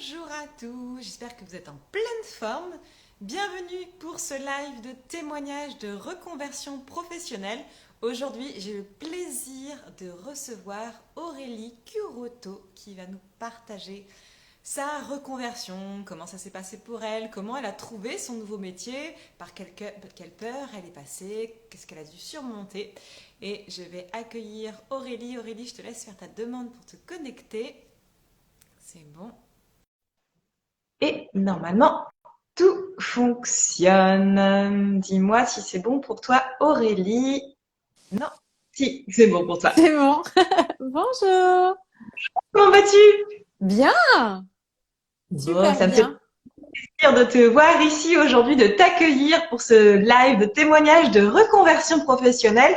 Bonjour à tous, j'espère que vous êtes en pleine forme. Bienvenue pour ce live de témoignage de reconversion professionnelle. Aujourd'hui, j'ai le plaisir de recevoir Aurélie Curoto qui va nous partager sa reconversion, comment ça s'est passé pour elle, comment elle a trouvé son nouveau métier, par quelle peur elle est passée, qu'est-ce qu'elle a dû surmonter. Et je vais accueillir Aurélie. Aurélie, je te laisse faire ta demande pour te connecter. C'est bon. Et normalement, tout fonctionne. Dis-moi si c'est bon pour toi, Aurélie. Non, si, c'est bon pour toi. C'est bon. Bonjour. Comment vas-tu? Bien, Bon, super ça me fait bien. plaisir de te voir ici aujourd'hui, de t'accueillir pour ce live de témoignage de reconversion professionnelle.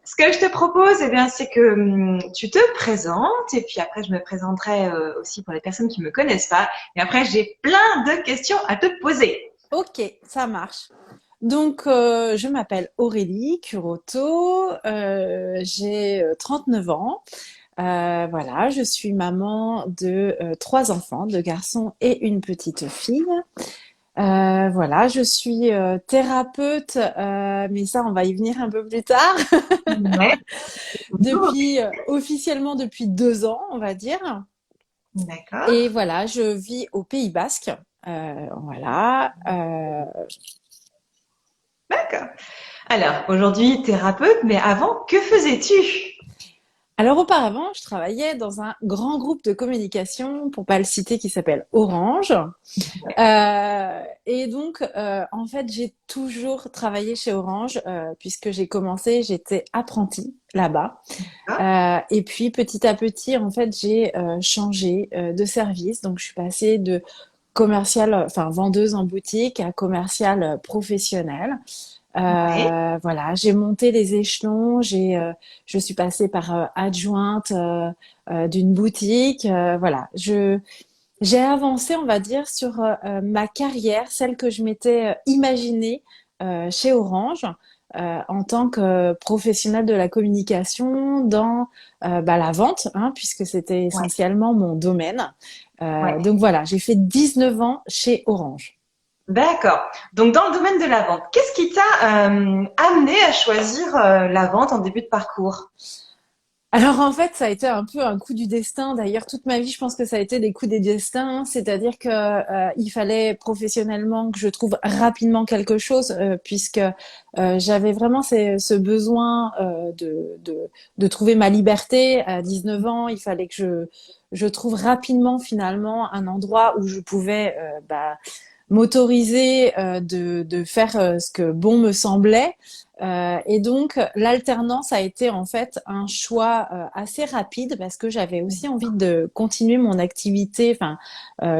Ce que je te propose, eh bien, c'est que tu te présentes et puis après, je me présenterai aussi pour les personnes qui me connaissent pas. Et après, j'ai plein de questions à te poser. Ok, ça marche. Donc, je m'appelle Aurélie Curoto, j'ai 39 ans. Voilà, je suis maman de trois enfants, deux garçons et une petite fille. Voilà, je suis thérapeute, mais ça, on va y venir un peu plus tard. Ouais, Depuis officiellement depuis 2 ans, on va dire. Et d'accord. voilà, je vis au Pays Basque. Voilà. D'accord. Alors, aujourd'hui, thérapeute, mais avant, que faisais-tu? Alors auparavant, je travaillais dans un grand groupe de communication, pour pas le citer, qui s'appelle Orange. Et donc, en fait, j'ai toujours travaillé chez Orange, puisque j'ai commencé, j'étais apprentie là-bas. Ah, Et puis petit à petit, en fait, j'ai changé de service. Donc, je suis passée de commerciale, enfin vendeuse en boutique à commerciale professionnelle. ouais, Voilà, j'ai monté les échelons, je suis passée par adjointe d'une boutique. Voilà, j'ai avancé, on va dire, sur ma carrière, celle que je m'étais imaginée chez Orange. En tant que professionnelle de la communication dans la vente, hein, puisque c'était ouais, essentiellement mon domaine. ouais. Donc voilà, j'ai fait 19 ans chez Orange. D'accord. Donc, dans le domaine de la vente, qu'est-ce qui t'a amené à choisir la vente en début de parcours? Alors en fait, ça a été un peu un coup du destin. D'ailleurs, toute ma vie, je pense que ça a été des coups des destins. C'est-à-dire que il fallait professionnellement que je trouve rapidement quelque chose, puisque j'avais vraiment ce besoin de trouver ma liberté à 19 ans. Il fallait que je trouve rapidement finalement un endroit où je pouvais m'autoriser de faire ce que bon me semblait. Et donc, l'alternance a été en fait un choix assez rapide parce que j'avais aussi envie de continuer mon activité, enfin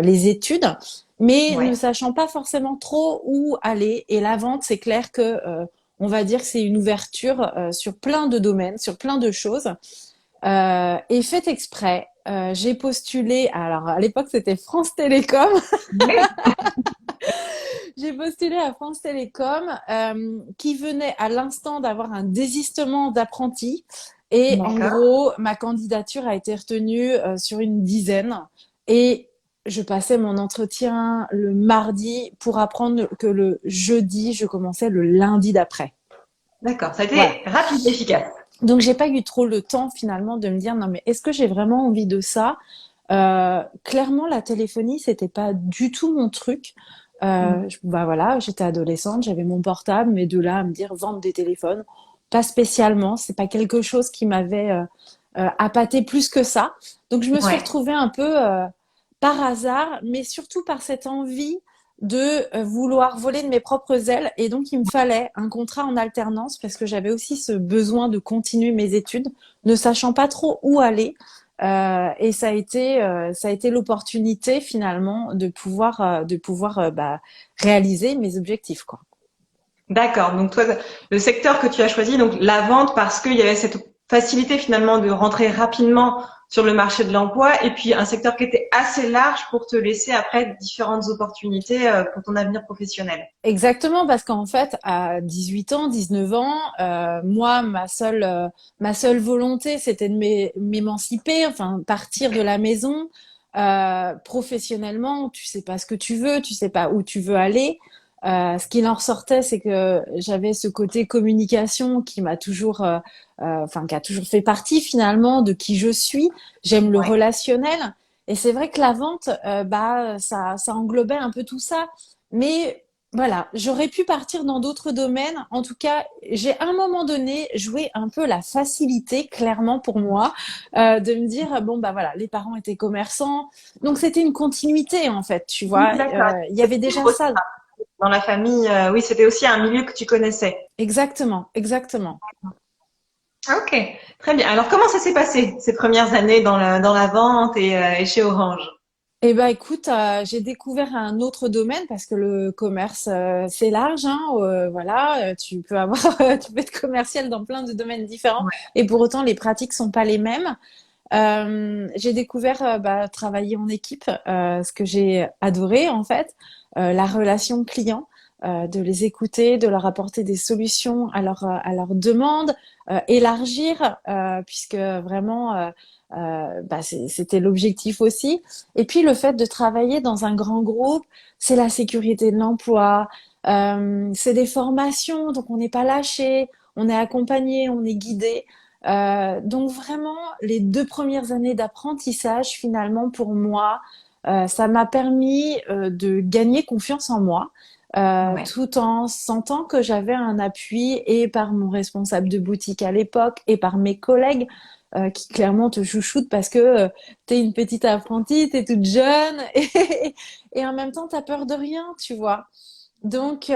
les études, mais ne Ouais, sachant pas forcément trop où aller. Et la vente, c'est clair que on va dire que c'est une ouverture sur plein de domaines, sur plein de choses. Et fait exprès, j'ai postulé. Alors à l'époque, c'était France Télécom. ouais, J'ai postulé à France Télécom, qui venait à l'instant d'avoir un désistement d'apprentis. Et en d'accord. gros, ma candidature a été retenue sur une dizaine. Et je passais mon entretien le mardi pour apprendre que le jeudi, je commençais le lundi d'après. D'accord. Ça a Voilà. été rapide et efficace. Donc j'ai pas eu trop le temps finalement de me dire non mais est-ce que j'ai vraiment envie de ça. Clairement la téléphonie c'était pas du tout mon truc. Bah voilà, j'étais adolescente, j'avais mon portable, mais de là à me dire vendre des téléphones, pas spécialement, c'est pas quelque chose qui m'avait appâté plus que ça. Donc je me suis Ouais. retrouvée un peu par hasard, mais surtout par cette envie de vouloir voler de mes propres ailes. Et donc, il me fallait un contrat en alternance parce que j'avais aussi ce besoin de continuer mes études, ne sachant pas trop où aller. Et ça a été l'opportunité finalement de pouvoir réaliser mes objectifs, quoi. D'accord. Donc, toi, le secteur que tu as choisi, donc la vente, parce qu'il y avait cette facilité finalement de rentrer rapidement sur le marché de l'emploi, et puis un secteur qui était assez large pour te laisser après différentes opportunités pour ton avenir professionnel. Exactement, parce qu'en fait, à 18 ans, 19 ans, moi, ma seule volonté, c'était de m'émanciper, enfin, partir de la maison. Professionnellement, tu sais pas ce que tu veux, tu sais pas où tu veux aller. Ce qu'il en ressortait, c'est que j'avais ce côté communication qui m'a toujours, enfin, qui a toujours fait partie finalement de qui je suis. J'aime le Ouais. relationnel. Et c'est vrai que la vente, bah, ça englobait un peu tout ça. Mais voilà, j'aurais pu partir dans d'autres domaines. En tout cas, j'ai à un moment donné joué un peu la facilité, clairement pour moi, de me dire, bon, bah voilà, les parents étaient commerçants. Donc c'était une continuité, en fait, tu Oui, vois. d'accord. Il y avait déjà ça. Dans la famille, oui, c'était aussi un milieu que tu connaissais. Exactement, exactement. Ah, ok, très bien. Alors, comment ça s'est passé ces premières années dans la vente et chez Orange? Eh ben, écoute, j'ai découvert un autre domaine parce que le commerce, c'est large, hein, voilà, tu peux avoir, tu peux être commercial dans plein de domaines différents Ouais. et pour autant les pratiques sont pas les mêmes. J'ai découvert bah, travailler en équipe, ce que j'ai adoré en fait, la relation client, de les écouter, de leur apporter des solutions à leurs demandes, élargir, puisque vraiment, bah, c'était l'objectif aussi. Et puis le fait de travailler dans un grand groupe, c'est la sécurité de l'emploi, c'est des formations, donc on n'est pas lâché, on est accompagné, on est guidé. Donc vraiment, les 2 premières années d'apprentissage, finalement, pour moi, ça m'a permis de gagner confiance en moi, Ouais. tout en sentant que j'avais un appui et par mon responsable de boutique à l'époque et par mes collègues qui clairement te chouchoutent parce que t'es une petite apprentie, t'es toute jeune et en même temps t'as peur de rien, tu vois. Donc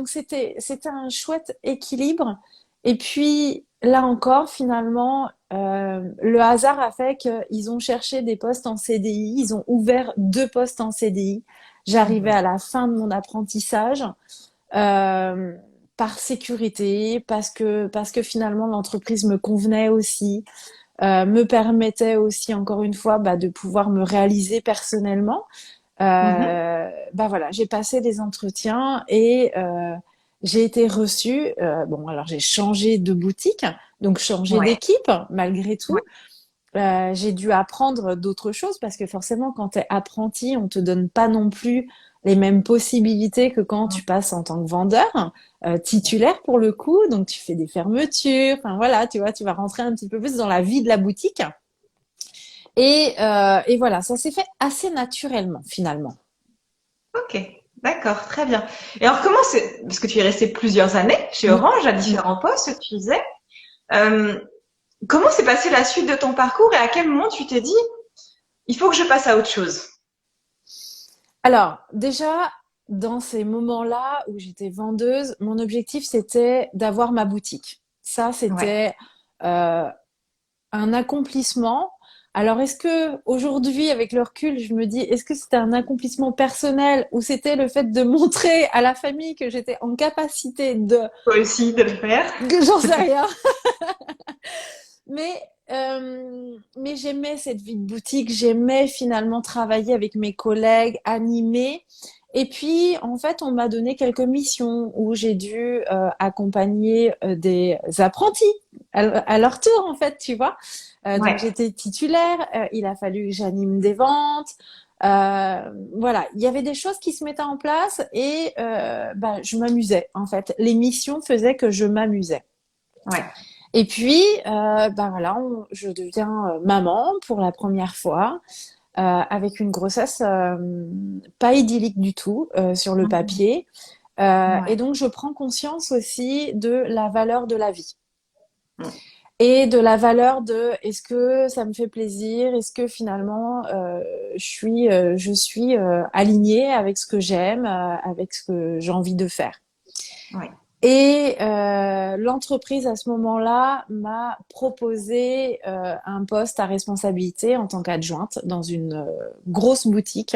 c'était un chouette équilibre. Et puis là encore, finalement, le hasard a fait qu'ils ont cherché des postes en CDI. Ils ont ouvert 2 postes en CDI. J'arrivais Mhm. à la fin de mon apprentissage euh, par sécurité, parce que finalement l'entreprise me convenait aussi, me permettait aussi encore une fois bah, de pouvoir me réaliser personnellement. Mhm. Bah voilà, j'ai passé des entretiens et j'ai été reçue. Bon, alors j'ai changé de boutique, donc changé Ouais. d'équipe malgré Ouais. tout. J'ai dû apprendre d'autres choses parce que forcément, quand tu es apprenti, on te donne pas non plus les mêmes possibilités que quand tu passes en tant que vendeur, titulaire pour le coup. Donc tu fais des fermetures. Enfin voilà, tu vois, tu vas rentrer un petit peu plus dans la vie de la boutique. Et voilà, ça s'est fait assez naturellement finalement. Ok, d'accord, très bien. Et alors, comment c'est, parce que tu es resté plusieurs années chez Mm. Orange à différents postes, tu disais, euh, comment s'est passée la suite de ton parcours et à quel moment tu t'es dit, il faut que je passe à autre chose? Alors, déjà, dans ces moments-là où j'étais vendeuse, mon objectif, c'était d'avoir ma boutique. Ça, Ouais. c'était euh, un accomplissement. Alors, est-ce que aujourd'hui, avec le recul, je me dis, est-ce que c'était un accomplissement personnel ou c'était le fait de montrer à la famille que j'étais en capacité de... Toi aussi de le faire. que j'en sais rien. Mais j'aimais cette vie de boutique, j'aimais finalement travailler avec mes collègues, animer. Et puis, en fait, on m'a donné quelques missions où j'ai dû accompagner des apprentis à leur tour, en fait, tu vois. Donc, Ouais. j'étais titulaire, il a fallu que j'anime des ventes. Voilà, il y avait des choses qui se mettaient en place et bah, je m'amusais, en fait. Les missions faisaient que je m'amusais. Ouais. Et puis, bah voilà, je deviens maman pour la première fois, avec une grossesse pas idyllique du tout sur le Mhm. papier. Et Ouais. donc, je prends conscience aussi de la valeur de la vie Mm. et de la valeur de est-ce que ça me fait plaisir, est-ce que finalement je suis alignée avec ce que j'aime, avec ce que j'ai envie de faire. Ouais. Et l'entreprise à ce moment-là m'a proposé un poste à responsabilité en tant qu'adjointe dans une grosse boutique.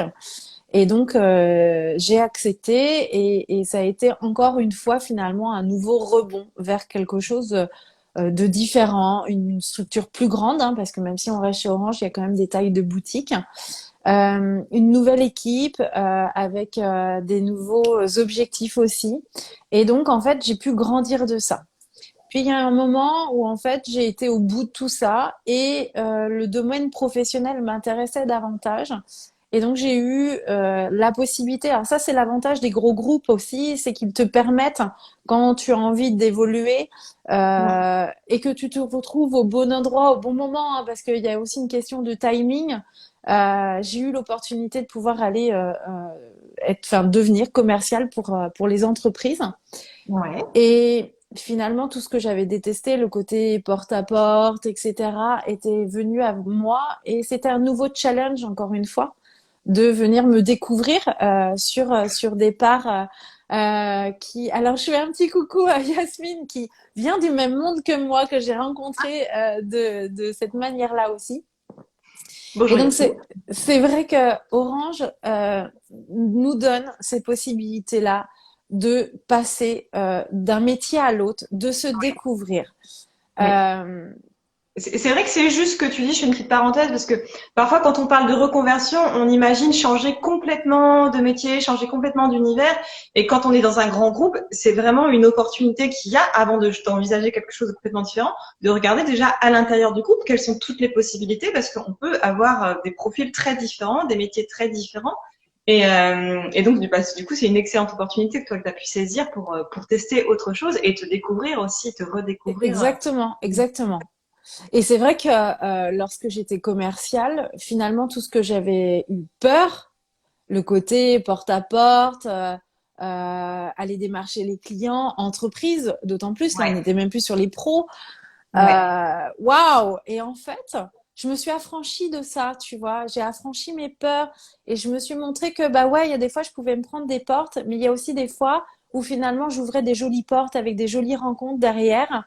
Et donc j'ai accepté et ça a été encore une fois finalement un nouveau rebond vers quelque chose de différent, une structure plus grande, hein, parce que même si on reste chez Orange, il y a quand même des tailles de boutique. Une nouvelle équipe avec des nouveaux objectifs aussi. Et donc, en fait, j'ai pu grandir de ça. Puis il y a un moment où en fait j'ai été au bout de tout ça et le domaine professionnel m'intéressait davantage. Et donc j'ai eu la possibilité. Alors ça c'est l'avantage des gros groupes aussi, c'est qu'ils te permettent quand tu as envie d'évoluer Ouais. et que tu te retrouves au bon endroit au bon moment, hein, parce qu'il y a aussi une question de timing. J'ai eu l'opportunité de pouvoir aller enfin devenir commercial pour les entreprises. Ouais. Et finalement, tout ce que j'avais détesté, le côté porte-à-porte, etc., était venu à moi. Et c'était un nouveau challenge, encore une fois, de venir me découvrir sur des parts qui... Alors, je fais un petit coucou à Yasmine qui vient du même monde que moi, que j'ai rencontré de cette manière-là aussi. Et Bonjour donc, Yasmine. c'est vrai que Orange nous donne ces possibilités-là de passer d'un métier à l'autre, de se découvrir. Oui. Euh, C'est vrai que c'est juste ce que tu dis, je fais une petite parenthèse, parce que parfois quand on parle de reconversion, on imagine changer complètement de métier, changer complètement d'univers. Et quand on est dans un grand groupe, c'est vraiment une opportunité qu'il y a, avant d'envisager quelque chose de complètement différent, de regarder déjà à l'intérieur du groupe quelles sont toutes les possibilités, parce qu'on peut avoir des profils très différents, des métiers très différents. Et donc, du coup, c'est une excellente opportunité que toi, que tu as pu saisir pour tester autre chose et te découvrir aussi, te redécouvrir. exactement, exactement. Et c'est vrai que lorsque j'étais commerciale, finalement, tout ce que j'avais eu peur, le côté porte-à-porte, aller démarcher les clients, entreprise, d'autant plus, là, on Ouais, n'était même plus sur les pros. ouais. Waouh! Et en fait, je me suis affranchie de ça, tu vois. J'ai affranchi mes peurs et je me suis montré que, bah ouais, il y a des fois, je pouvais me prendre des portes, mais il y a aussi des fois où finalement, j'ouvrais des jolies portes avec des jolies rencontres derrière,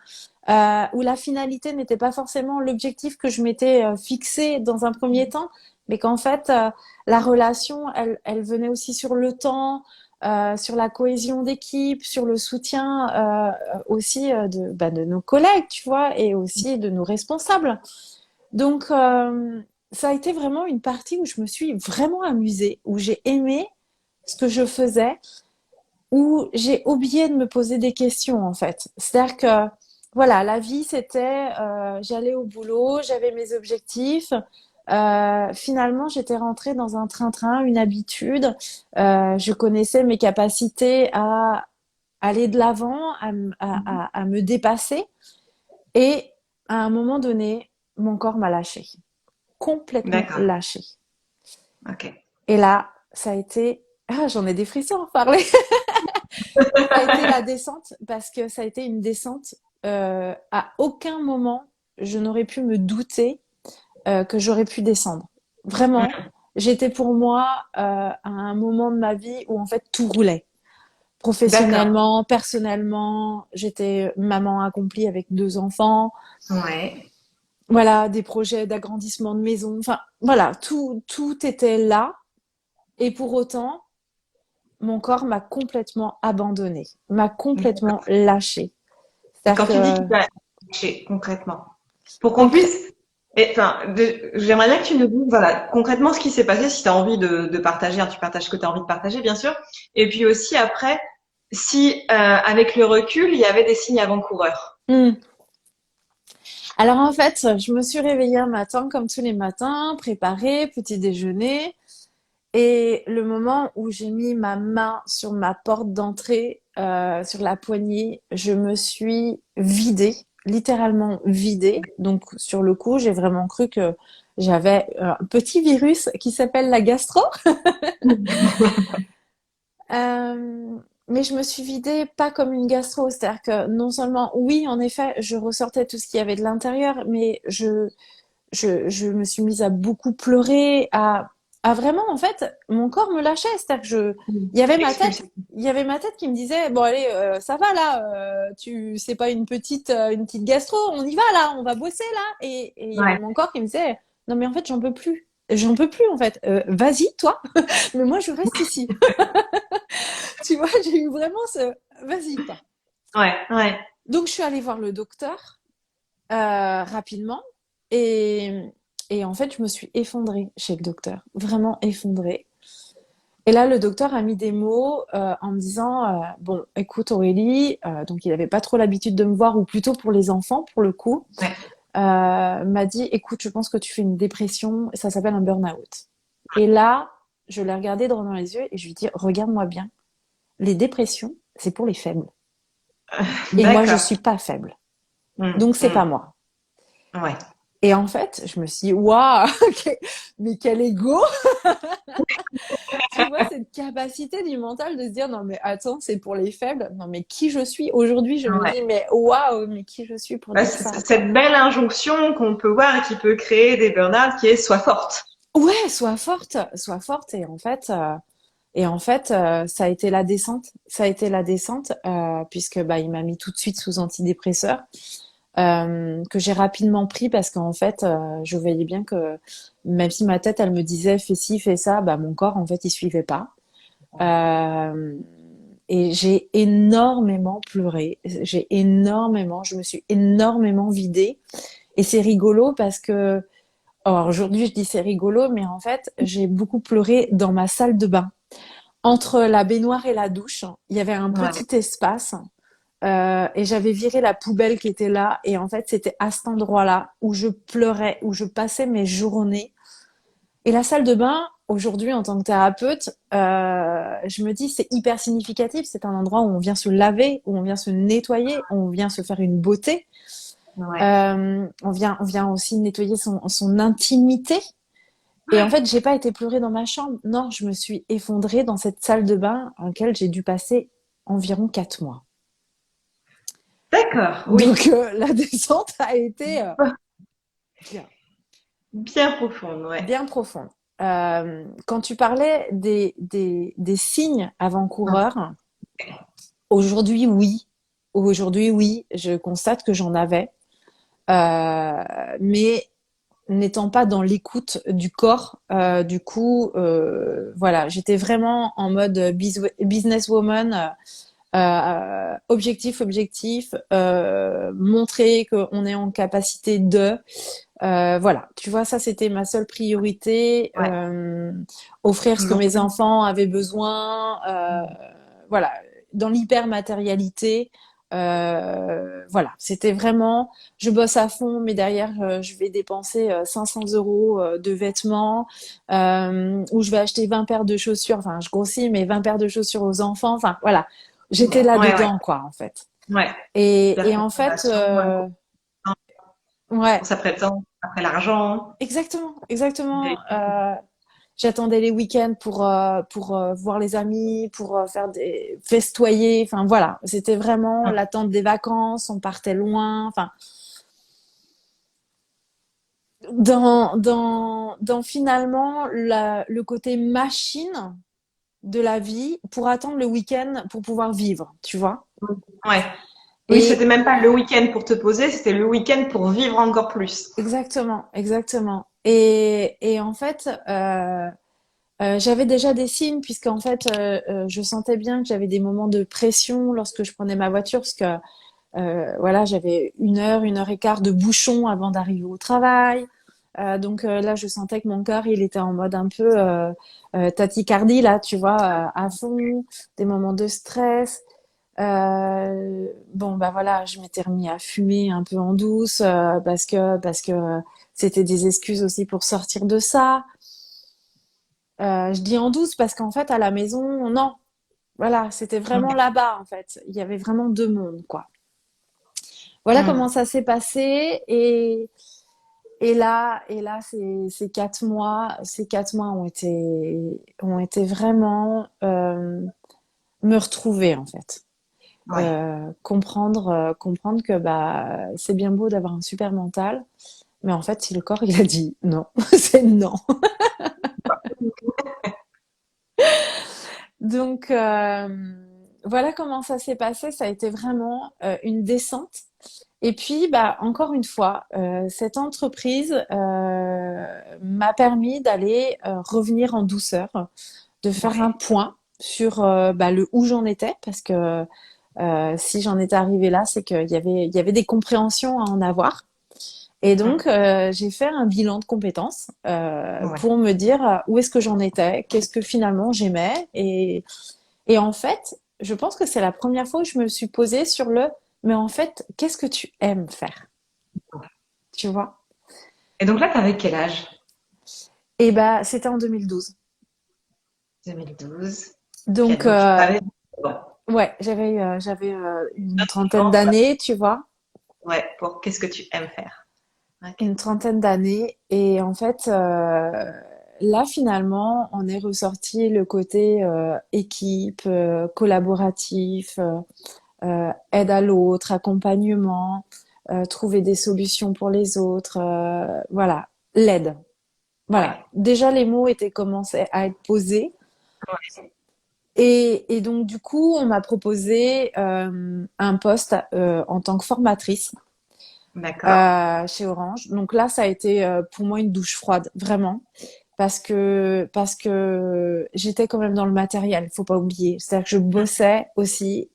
où la finalité n'était pas forcément l'objectif que je m'étais fixé dans un premier temps, mais qu'en fait, la relation, elle venait aussi sur le temps, sur la cohésion d'équipe, sur le soutien aussi de nos collègues, tu vois, et aussi de nos responsables. Donc, ça a été vraiment une partie où je me suis vraiment amusée, où j'ai aimé ce que je faisais, où j'ai oublié de me poser des questions, en fait. C'est-à-dire que, voilà, la vie, c'était, j'allais au boulot, j'avais mes objectifs. Finalement, j'étais rentrée dans un train-train, une habitude. Je connaissais mes capacités à aller de l'avant, à me dépasser. Et à un moment donné, mon corps m'a lâché, complètement D'accord. lâché. Ok. Et là, ça a été, ah, j'en ai des frissons à en parler. Ça a été la descente parce que ça a été une descente. À aucun moment, je n'aurais pu me douter que j'aurais pu descendre. Vraiment, j'étais pour moi à un moment de ma vie où en fait tout roulait. D'accord. Professionnellement, personnellement, j'étais maman accomplie avec 2 enfants. Ouais. Voilà, des projets d'agrandissement de maison. Enfin, voilà, tout était là. Et pour autant, mon corps m'a complètement abandonnée, m'a complètement lâchée. C'est-à-dire Quand tu dis que qu'il t'a lâché concrètement, pour qu'on concré- puisse, j'aimerais bien que tu nous dises, voilà, concrètement ce qui s'est passé, si tu as envie de partager, hein, tu partages ce que tu as envie de partager, bien sûr. Et puis aussi après, si avec le recul, il y avait des signes avant-coureurs. Hmm. Alors en fait, je me suis réveillée un matin comme tous les matins, préparée, petit déjeuner. Et le moment où j'ai mis ma main sur ma porte d'entrée, sur la poignée, je me suis vidée, littéralement vidée. Donc sur le coup, j'ai vraiment cru que j'avais un petit virus qui s'appelle la gastro. Euh, mais je me suis vidée pas comme une gastro, c'est-à-dire que non seulement, oui, en effet, je ressortais tout ce qu'il y avait de l'intérieur, mais je me suis mise à beaucoup pleurer, à vraiment, en fait, mon corps me lâchait. C'est-à-dire que il y avait ma tête, Expulsé. il y avait ma tête qui me disait, bon, allez, ça va là, c'est pas une petite gastro, on y va là, on va bosser là. Et il y avait Ouais. mon corps qui me disait, non, mais en fait, j'en peux plus. J'en peux plus, en fait. Vas-y, toi, mais moi, je reste ici. Tu vois, j'ai eu vraiment vas-y, quoi. Ouais. Ouais. Donc, je suis allée voir le docteur rapidement. Et, et en fait, je me suis effondrée chez le docteur, vraiment effondrée. Et là, le docteur a mis des mots en me disant, bon, écoute Aurélie, donc il n'avait pas trop l'habitude de me voir, ou plutôt pour les enfants, pour le coup, Ouais. m'a dit, écoute, je pense que tu fais une dépression, ça s'appelle un burn-out. Et là, je l'ai regardé droit dans les yeux et je lui ai dit, regarde-moi bien, les dépressions, c'est pour les faibles. Et moi, je D'accord. suis pas faible. Mm, Donc, c'est pas mm. moi. Ouais. Et en fait, je me suis dit, waouh, mais quel ego! Tu vois, cette capacité du mental de se dire, non, mais attends, c'est pour les faibles. Non, mais qui je suis? Aujourd'hui, je me Ouais. dis, mais waouh, mais qui je suis pour Bah, dire ça, quoi. cette belle injonction qu'on peut voir et qui peut créer des burn-out qui est sois forte. Ouais, sois forte. Et en fait, ça a été la descente. Ça a été la descente, puisque bah, il m'a mis tout de suite sous antidépresseur, que j'ai rapidement pris parce qu'en fait, je voyais bien que même si ma tête, elle me disait fais ci, fais ça, bah mon corps, en fait, il suivait pas. Euh, et j'ai énormément pleuré. Je me suis énormément vidée. Et c'est rigolo parce que, alors aujourd'hui, je dis c'est rigolo, mais en fait, j'ai beaucoup pleuré dans ma salle de bain. Entre la baignoire et la douche, il y avait un Ouais. petit espace et j'avais viré la poubelle qui était là. Et en fait, c'était à cet endroit-là où je pleurais, où je passais mes journées. Et la salle de bain, aujourd'hui, en tant que thérapeute, je me dis c'est hyper significatif. C'est un endroit où on vient se laver, où on vient se nettoyer, où on vient se faire une beauté. Ouais. On vient aussi nettoyer son intimité. Et en fait, j'ai pas été pleurer dans ma chambre. Non, je me suis effondrée dans cette salle de bain en laquelle j'ai dû passer environ 4 mois. D'accord, Donc oui. la descente a été bien, Bien profonde, ouais. bien profonde. Quand tu parlais des signes avant-coureurs, aujourd'hui oui, aujourd'hui oui, je constate que j'en avais, mais n'étant pas dans l'écoute du corps, du coup, voilà, j'étais vraiment en mode businesswoman. Objectif, objectif, montrer qu'on est en capacité de, voilà, tu vois, ça c'était ma seule priorité, Ouais. offrir ce que Donc, mes enfants avaient besoin, voilà, dans l'hyper matérialité. Voilà, c'était vraiment, je bosse à fond, mais derrière, je vais dépenser 500 euros de vêtements, ou je vais acheter 20 paires de chaussures, enfin, je grossis, mais 20 paires de chaussures aux enfants, enfin, voilà, j'étais ouais, ouais, là-dedans, quoi, en fait. ouais. Et en fait, Hyperconsommation, ouais, course après le temps, après l'argent. exactement, exactement. J'attendais les week-ends pour voir les amis, pour faire des festoyer. Enfin voilà, c'était vraiment l'attente des vacances. On partait loin. Enfin, dans finalement le côté machine de la vie pour attendre le week-end pour pouvoir vivre, tu vois. Ouais. Oui, c'était Et même pas le week-end pour te poser, c'était le week-end pour vivre encore plus. exactement, exactement. Et en fait, j'avais déjà des signes puisqu'en fait, je sentais bien que j'avais des moments de pression lorsque je prenais ma voiture parce que voilà, j'avais une heure et quart de bouchon avant d'arriver au travail. Donc là, je sentais que mon cœur, il était en mode un peu tachycardie là, tu vois, à fond, des moments de stress. Bon, bah voilà, je m'étais remis à fumer un peu en douce parce que c'était des excuses aussi pour sortir de ça. Je dis en douce parce qu'en fait, à la maison, non. Voilà, c'était vraiment là-bas, en fait. Il y avait vraiment deux mondes, quoi. Voilà comment Mm. ça s'est passé. Et là, ces 4 mois ont été vraiment me retrouver, en fait. Ouais. Comprendre que bah, c'est bien beau d'avoir un super mental, mais en fait, si le corps, il a dit non, c'est non. Donc, voilà comment ça s'est passé. Ça a été vraiment une descente. Et puis, bah, encore une fois, cette entreprise m'a permis d'aller revenir en douceur, de faire un Ouais. point sur bah, le où j'en étais, parce que si j'en étais arrivée là, c'est qu'il y avait des compréhensions à en avoir. Et Mhm. donc, j'ai fait un bilan de compétences Ouais. pour me dire où est-ce que j'en étais, qu'est-ce que finalement j'aimais. Et en fait, je pense que c'est la première fois où je me suis posée sur mais en fait, qu'est-ce que tu aimes faire, tu vois? Et donc là, t'avais quel âge? Et bah, c'était en 2012. 2012. Ok, Donc, donc t'avais bon, ouais, j'avais une trentaine bon, d'années, tu vois, ouais, pour qu'est-ce que tu aimes faire? Ok. une trentaine d'années. Et en fait, là, finalement, on est ressorti le côté équipe, collaboratif, aide à l'autre, accompagnement, trouver des solutions pour les autres, voilà, l'aide. Ouais. Voilà. Déjà, les mots étaient commencés à être posés. Et donc, du coup, on m'a proposé un poste en tant que formatrice D'accord. chez Orange. Donc là, ça a été pour moi une douche froide, vraiment, parce que j'étais quand même dans le matériel, faut pas oublier. C'est-à-dire que je bossais aussi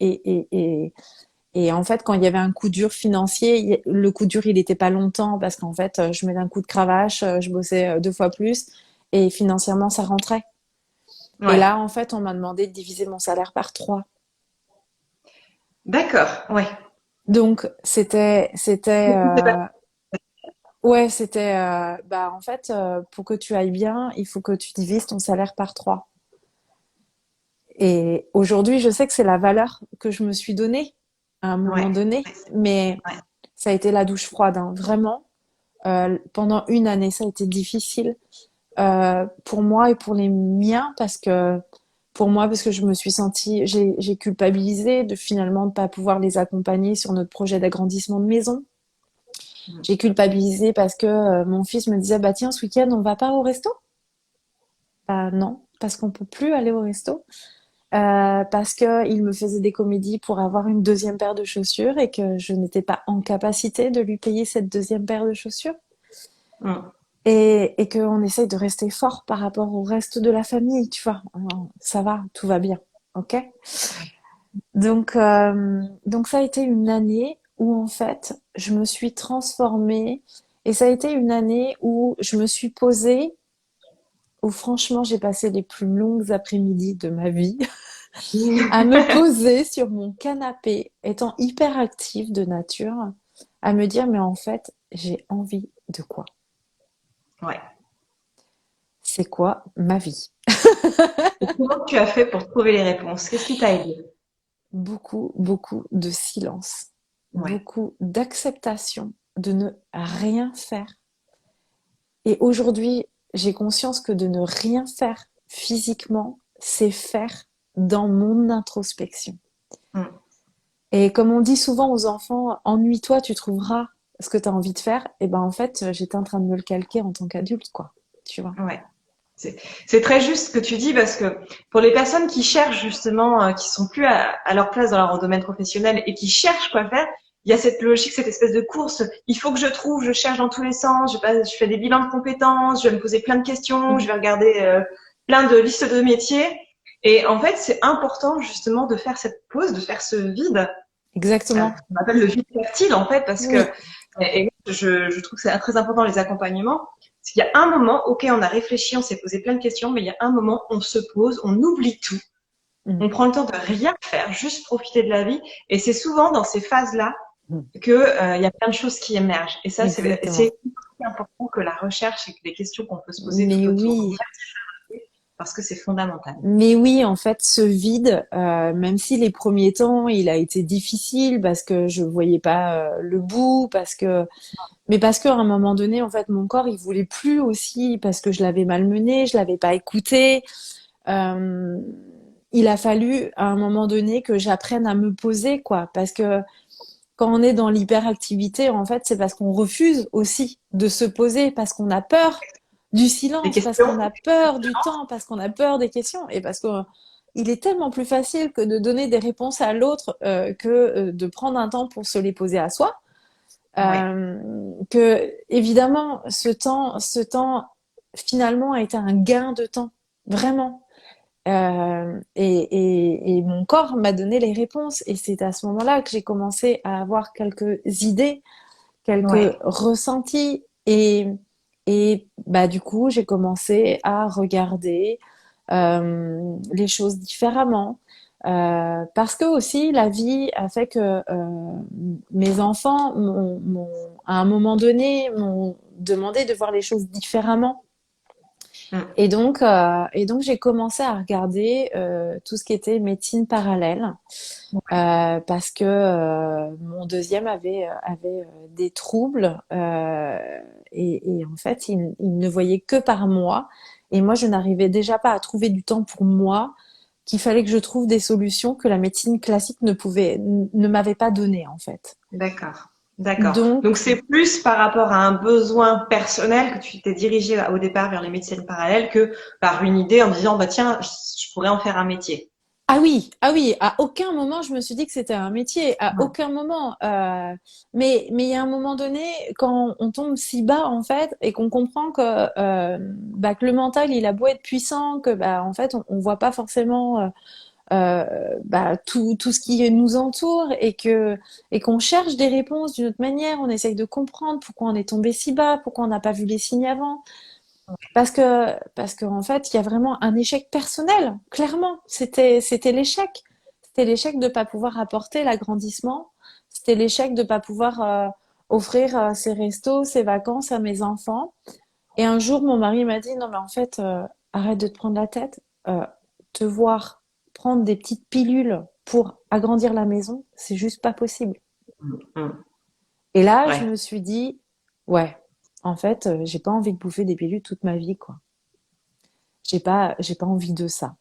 et en fait, quand il y avait un coup dur financier, le coup dur, il était pas longtemps parce qu'en fait, je mettais un coup de cravache, je bossais deux fois plus et financièrement, ça rentrait. Et Ouais. là, en fait, on m'a demandé de diviser mon salaire par trois. D'accord. Ouais. Donc, C'est pas- ouais, bah, en fait, pour que tu ailles bien, il faut que tu divises ton salaire par trois. Et aujourd'hui, je sais que c'est la valeur que je me suis donnée à un Ouais. moment donné, mais Ouais. ça a été la douche froide, hein, vraiment. Pendant une année, ça a été difficile pour moi et pour les miens parce que je me suis sentie, j'ai culpabilisé de finalement ne pas pouvoir les accompagner sur notre projet d'agrandissement de maison. Mm. J'ai culpabilisé parce que mon fils me disait, bah tiens, ce week-end, on va pas au resto? Bah non, parce qu'on peut plus aller au resto. Parce que il me faisait des comédies pour avoir une deuxième paire de chaussures et que je n'étais pas en capacité de lui payer cette deuxième paire de chaussures. Mm. Et qu'on essaye de rester fort par rapport au reste de la famille, tu vois. Ça va, tout va bien, ok? Donc ça a été une année où en fait je me suis transformée et ça a été une année où je me suis posée, où franchement j'ai passé les plus longues après-midi de ma vie à me poser sur mon canapé, étant hyper active de nature, à me dire mais en fait j'ai envie de quoi? Ouais. C'est quoi ma vie? Et comment tu as fait pour trouver les réponses? Qu'est-ce qui t'a aidé? Beaucoup, beaucoup de silence, Ouais. beaucoup d'acceptation de ne rien faire. Et aujourd'hui, j'ai conscience que de ne rien faire physiquement, c'est faire dans mon introspection. Mm. Et comme on dit souvent aux enfants, ennuie-toi, tu trouveras ce que tu as envie de faire. Et ben en fait, j'étais en train de me le calquer en tant qu'adulte, quoi. Tu vois. Ouais. C'est c'est très juste ce que tu dis parce que pour les personnes qui cherchent justement, qui sont plus à leur place dans leur domaine professionnel et qui cherchent quoi faire, il y a cette logique, cette espèce de course. Il faut que je trouve, je cherche dans tous les sens, je fais des bilans de compétences, je vais me poser plein de questions, je Mhm. vais regarder plein de listes de métiers. Et en fait, c'est important justement de faire cette pause, de faire ce vide, Exactement. qu'on appelle le vide fertile en fait, parce que Oui, je trouve que c'est très important les accompagnements. Parce qu'il y a un moment, ok, on a réfléchi, on s'est posé plein de questions, mais il y a un moment, on se pose, on oublie tout, mhm. on prend le temps de rien faire, juste profiter de la vie. Et c'est souvent dans ces phases-là Mhm. que il y a plein de choses qui émergent. Et ça, c'est Exactement. aussi important que la recherche et que les questions qu'on peut se poser tout Mais autour, oui. parce que c'est fondamental. Mais oui, en fait, ce vide, même si les premiers temps, il a été difficile parce que je voyais pas le bout, mais parce qu'à un moment donné, en fait, mon corps, il voulait plus aussi parce que je l'avais malmené, je l'avais pas écouté. Euh, il a fallu à un moment donné que j'apprenne à me poser, quoi, parce que quand on est dans l'hyperactivité, en fait, c'est parce qu'on refuse aussi de se poser, parce qu'on a peur du Les silence, parce questions, qu'on a peur du temps, parce qu'on a peur des questions, et parce que il est tellement plus facile que de donner des réponses à l'autre que de prendre un temps pour se les poser à soi. ouais, Euh, que évidemment, ce temps finalement a été un gain de temps, vraiment. Et mon corps m'a donné les réponses. Et c'est à ce moment-là que j'ai commencé à avoir quelques idées quelques Ouais. ressentis et bah du coup j'ai commencé à regarder les choses différemment. Parce que aussi la vie a fait que mes enfants à un moment donné m'ont demandé de voir les choses différemment. Mm. Et donc j'ai commencé à regarder tout ce qui était médecine parallèle parce que mon deuxième avait des troubles et en fait il ne voyait que par moi et moi je n'arrivais déjà pas à trouver du temps pour moi qu'il fallait que je trouve des solutions que la médecine classique ne m'avait pas donné en fait. D'accord. D'accord. Donc Donc c'est plus par rapport à un besoin personnel que tu t'es dirigé au départ vers les médecines parallèles que par une idée en disant bah tiens, je pourrais en faire un métier. ah oui, à aucun moment je me suis dit que c'était un métier, à Ouais. aucun moment. Mais il y a un moment donné, quand on tombe si bas en fait, et qu'on comprend que le mental il a beau être puissant, que bah en fait on voit pas forcément tout ce qui nous entoure et qu'on cherche des réponses d'une autre manière, on essaye de comprendre pourquoi on est tombé si bas, pourquoi on n'a pas vu les signes avant. Parce que en fait, il y a vraiment un échec personnel, clairement. C'était l'échec. C'était l'échec de pas pouvoir apporter l'agrandissement. C'était l'échec de pas pouvoir offrir ses restos, ses vacances à mes enfants. Et un jour, mon mari m'a dit, non, mais en fait, arrête de te prendre la tête. Te voir prendre des petites pilules pour agrandir la maison, c'est juste pas possible. Mm. Et là, je Ouais. me suis dit, ouais, en fait, j'ai pas envie de bouffer des pilules toute ma vie, quoi. J'ai pas envie de ça.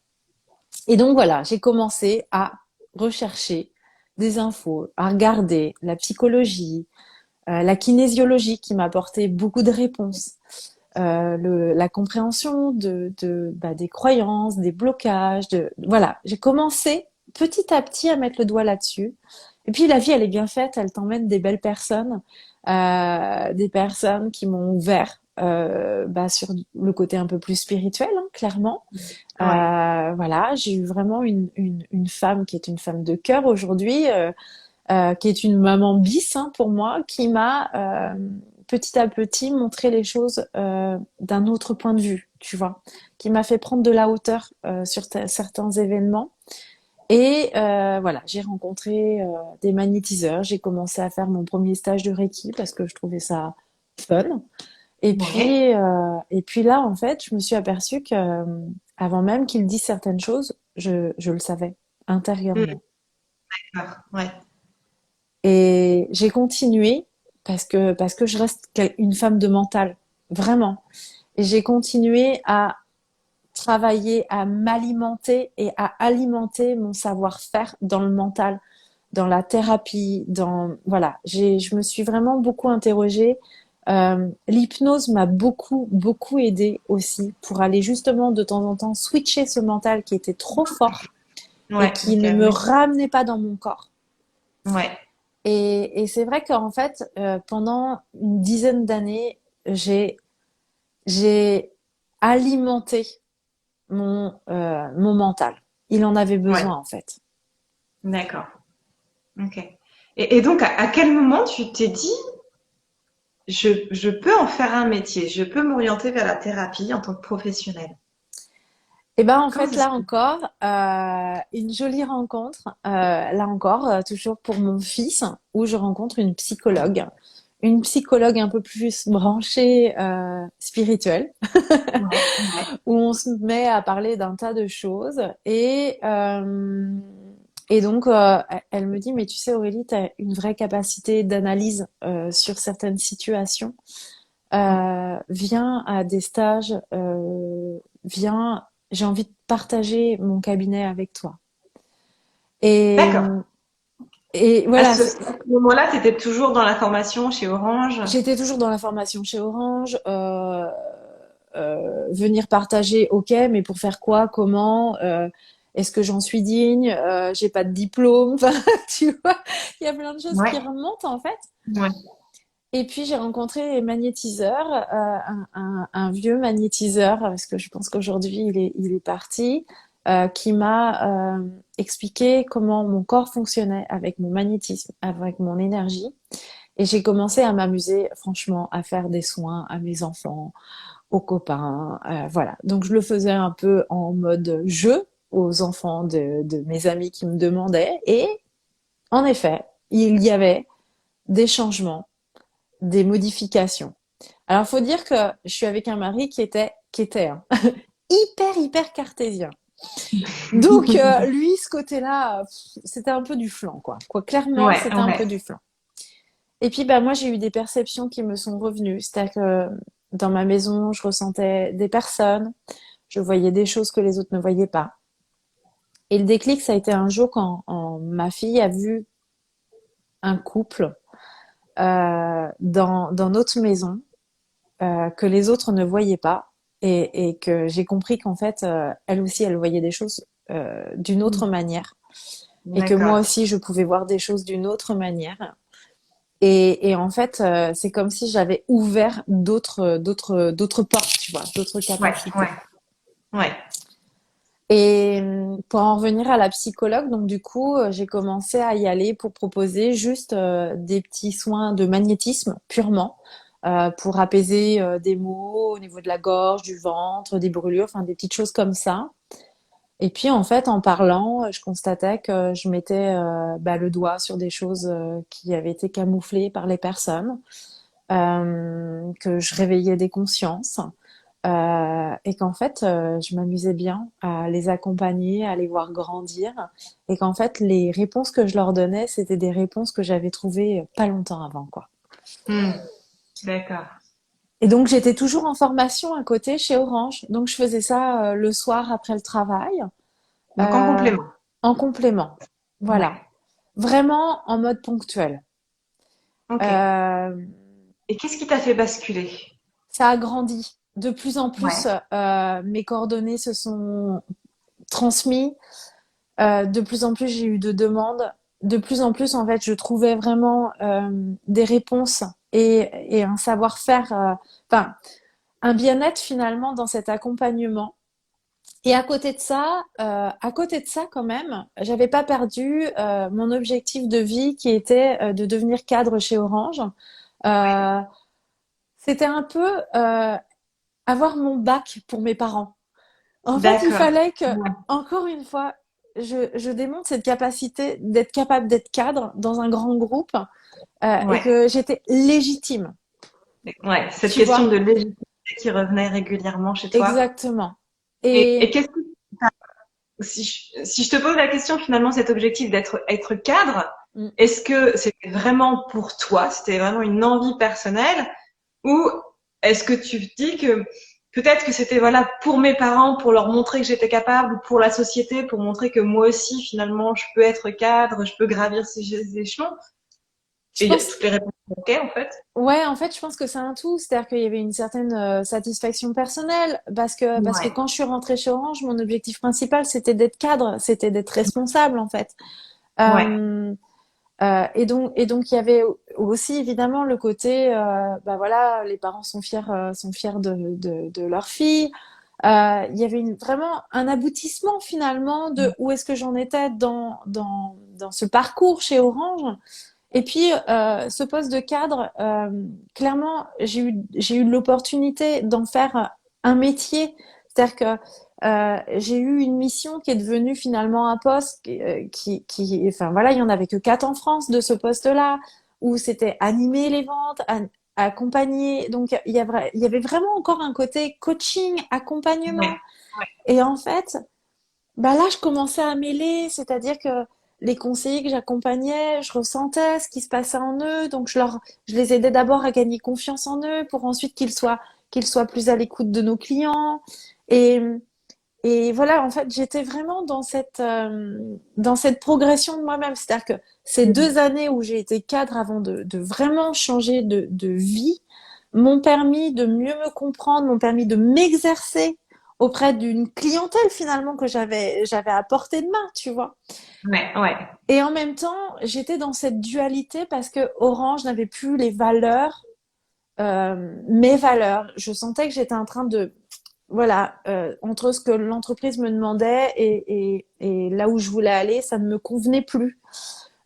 Et donc voilà, j'ai commencé à rechercher des infos, à regarder la psychologie, la kinésiologie qui m'apportait beaucoup de réponses, la compréhension des croyances, des blocages, voilà. J'ai commencé petit à petit à mettre le doigt là-dessus. Et puis la vie, elle est bien faite, elle t'emmène des belles personnes, des personnes qui m'ont ouvert sur le côté un peu plus spirituel, hein, clairement. Ouais. Voilà, j'ai eu vraiment une femme qui est une femme de cœur aujourd'hui, qui est une maman bis hein, pour moi, qui m'a petit à petit montré les choses d'un autre point de vue, tu vois, qui m'a fait prendre de la hauteur sur certains événements. Et voilà, j'ai rencontré des magnétiseurs, j'ai commencé à faire mon premier stage de Reiki parce que je trouvais ça fun. Ouais. Et puis là, en fait, je me suis aperçue que avant même qu'ils disent certaines choses, je le savais Mm. intérieurement. D'accord. Ouais. Et j'ai continué parce que je reste une femme de mental, vraiment. Et j'ai continué à travailler, à m'alimenter et à alimenter mon savoir-faire dans le mental, dans la thérapie, voilà. Je me suis vraiment beaucoup interrogée. L'hypnose m'a beaucoup, beaucoup aidée aussi pour aller justement de temps en temps switcher ce mental qui était trop fort et Ouais. qui Ok. ne me Oui. ramenait pas dans mon corps. Ouais. Et c'est vrai qu'en fait, pendant une dizaine d'années, j'ai alimenté mon mental. Il en avait Ouais. besoin en fait. D'accord. Ok. Et donc, à quel moment tu t'es dit, je peux en faire un métier, je peux m'orienter vers la thérapie en tant que professionnelle? Et ben en Comment fait ça se là fait? encore une jolie rencontre là encore toujours pour mon fils où je rencontre une psychologue un peu plus branchée spirituelle Ouais, ouais. où on se met à parler d'un tas de choses et donc elle me dit mais tu sais Aurélie tu as une vraie capacité d'analyse sur certaines situations. Viens à des stages, viens, j'ai envie de partager mon cabinet avec toi. Et, D'accord. et À voilà, ce moment-là, tu étais toujours dans la formation chez Orange? j'étais toujours dans la formation chez Orange. Venir partager, ok, mais pour faire quoi, comment, est-ce que j'en suis digne, j'ai pas de diplôme, enfin, tu vois, il y a plein de choses qui Ouais, remontent en fait. ouais, Et puis j'ai rencontré un magnétiseur, un vieux magnétiseur, parce que je pense qu'aujourd'hui il est parti, qui m'a expliqué comment mon corps fonctionnait avec mon magnétisme, avec mon énergie. Et j'ai commencé à m'amuser, franchement, à faire des soins à mes enfants, aux copains, voilà. Donc je le faisais un peu en mode jeu aux enfants de mes amis qui me demandaient. Et en effet, il y avait des changements, des modifications. Alors, faut dire que je suis avec un mari qui était hein, hyper cartésien. Donc, lui, ce côté-là, c'était un peu du flan, quoi. Clairement, Ouais, c'était un peu ouais. du flan. Et puis, bah, moi, j'ai eu des perceptions qui me sont revenues. C'est-à-dire que dans ma maison, je ressentais des personnes, je voyais des choses que les autres ne voyaient pas. Et le déclic, ça a été un jour quand ma fille a vu un couple dans notre maison que les autres ne voyaient pas et que j'ai compris qu'en fait, elle aussi, elle voyait des choses d'une autre manière et que moi D'accord. aussi, je pouvais voir des choses d'une autre manière. Et en fait, c'est comme si j'avais ouvert d'autres portes, tu vois, d'autres Ouais, ouais, capacités. ouais. Et pour en revenir à la psychologue, donc du coup, j'ai commencé à y aller pour proposer juste des petits soins de magnétisme purement pour apaiser des maux au niveau de la gorge, du ventre, des brûlures, enfin des petites choses comme ça. Et puis en fait, en parlant, je constatais que je mettais bah, le doigt sur des choses qui avaient été camouflées par les personnes, que je réveillais des consciences. Et qu'en fait, je m'amusais bien à les accompagner, à les voir grandir, et qu'en fait, les réponses que je leur donnais, c'était des réponses que j'avais trouvées pas longtemps avant, quoi. Hmm, d'accord. Et donc, j'étais toujours en formation à côté chez Orange. Donc, je faisais ça le soir après le travail, Donc en euh, complément. en complément. Voilà. Ouais. Vraiment en mode ponctuel. Ok. Euh, Et qu'est-ce qui t'a fait basculer? Ça a grandi. De plus en plus, Ouais. mes coordonnées se sont transmises. De plus en plus, j'ai eu de demandes. De plus en plus, en fait, je trouvais vraiment des réponses et un savoir-faire, enfin, un bien-être finalement dans cet accompagnement. Et à côté de ça, quand même, j'avais pas perdu mon objectif de vie qui était de devenir cadre chez Orange. Euh, C'était un peu avoir mon bac pour mes parents. En fait, il D'accord. fallait que, Ouais. encore une fois, je démontre cette capacité d'être capable d'être cadre dans un grand groupe et Ouais. que j'étais légitime, Ouais. Cette tu question vois? de légitimité qui revenait régulièrement chez toi. Exactement. Et Et qu'est-ce que, si je te pose la question finalement, cet objectif être cadre, mm, est-ce que c'était vraiment pour toi, c'était vraiment une envie personnelle, ou est-ce que tu dis que peut-être que c'était voilà pour mes parents, pour leur montrer que j'étais capable, ou pour la société, pour montrer que moi aussi finalement je peux être cadre, je peux gravir ces échelons, je et il y a pense, toutes les réponses ok en fait. ouais, en fait, je pense que c'est un tout. C'est-à-dire qu'il y avait une certaine satisfaction personnelle parce que Ouais, quand je suis rentrée chez Orange, mon objectif principal, c'était d'être cadre, c'était d'être responsable, en fait. ouais, Euh, et donc, il y avait aussi évidemment le côté, bah voilà, les parents sont fiers de leur fille. Il y avait vraiment un aboutissement finalement de où est-ce que j'en étais dans ce parcours chez Orange. Et puis, ce poste de cadre, clairement, j'ai eu l'opportunité d'en faire un métier. C'est-à-dire que j'ai eu une mission qui est devenue finalement un poste enfin voilà, il y en avait que 4 en France de ce poste-là, où c'était animer les ventes, accompagner. Donc, il y avait vraiment encore un côté coaching, ouais, accompagnement. Et en fait, bah là, je commençais à mêler, c'est-à-dire que les conseillers que j'accompagnais, je ressentais ce qui se passait en eux, donc je les aidais d'abord à gagner confiance en eux pour ensuite qu'ils soient plus à l'écoute de nos clients. Et, et voilà, en fait, j'étais vraiment dans cette progression de moi-même. C'est-à-dire que ces ouais. 2 années où j'ai été cadre avant de vraiment changer de vie m'ont permis de mieux me comprendre, m'ont permis de m'exercer auprès d'une clientèle finalement que j'avais à portée de main, tu vois. Ouais, ouais, Et en même temps, j'étais dans cette dualité parce que Orange n'avait plus les valeurs, mes valeurs. Je sentais que j'étais en train de, voilà, entre ce que l'entreprise me demandait et là où je voulais aller, ça ne me convenait plus.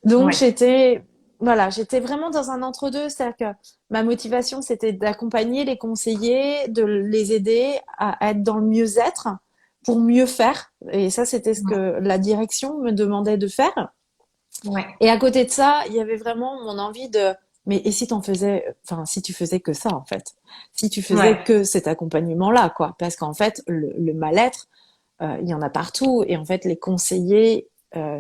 Donc ouais. j'étais voilà, j'étais vraiment dans un entre-deux, c'est-à-dire que ma motivation, c'était d'accompagner les conseillers, de les aider à être dans le mieux-être pour mieux faire. Et ça, c'était ce Ouais. que la direction me demandait de faire. Ouais. Et à côté de ça, il y avait vraiment mon envie de, mais et si t'en faisais, enfin, si tu faisais que ça, en fait, si tu faisais Ouais. que cet accompagnement-là, quoi, parce qu'en fait, le mal-être, il y en a partout, et en fait, les conseillers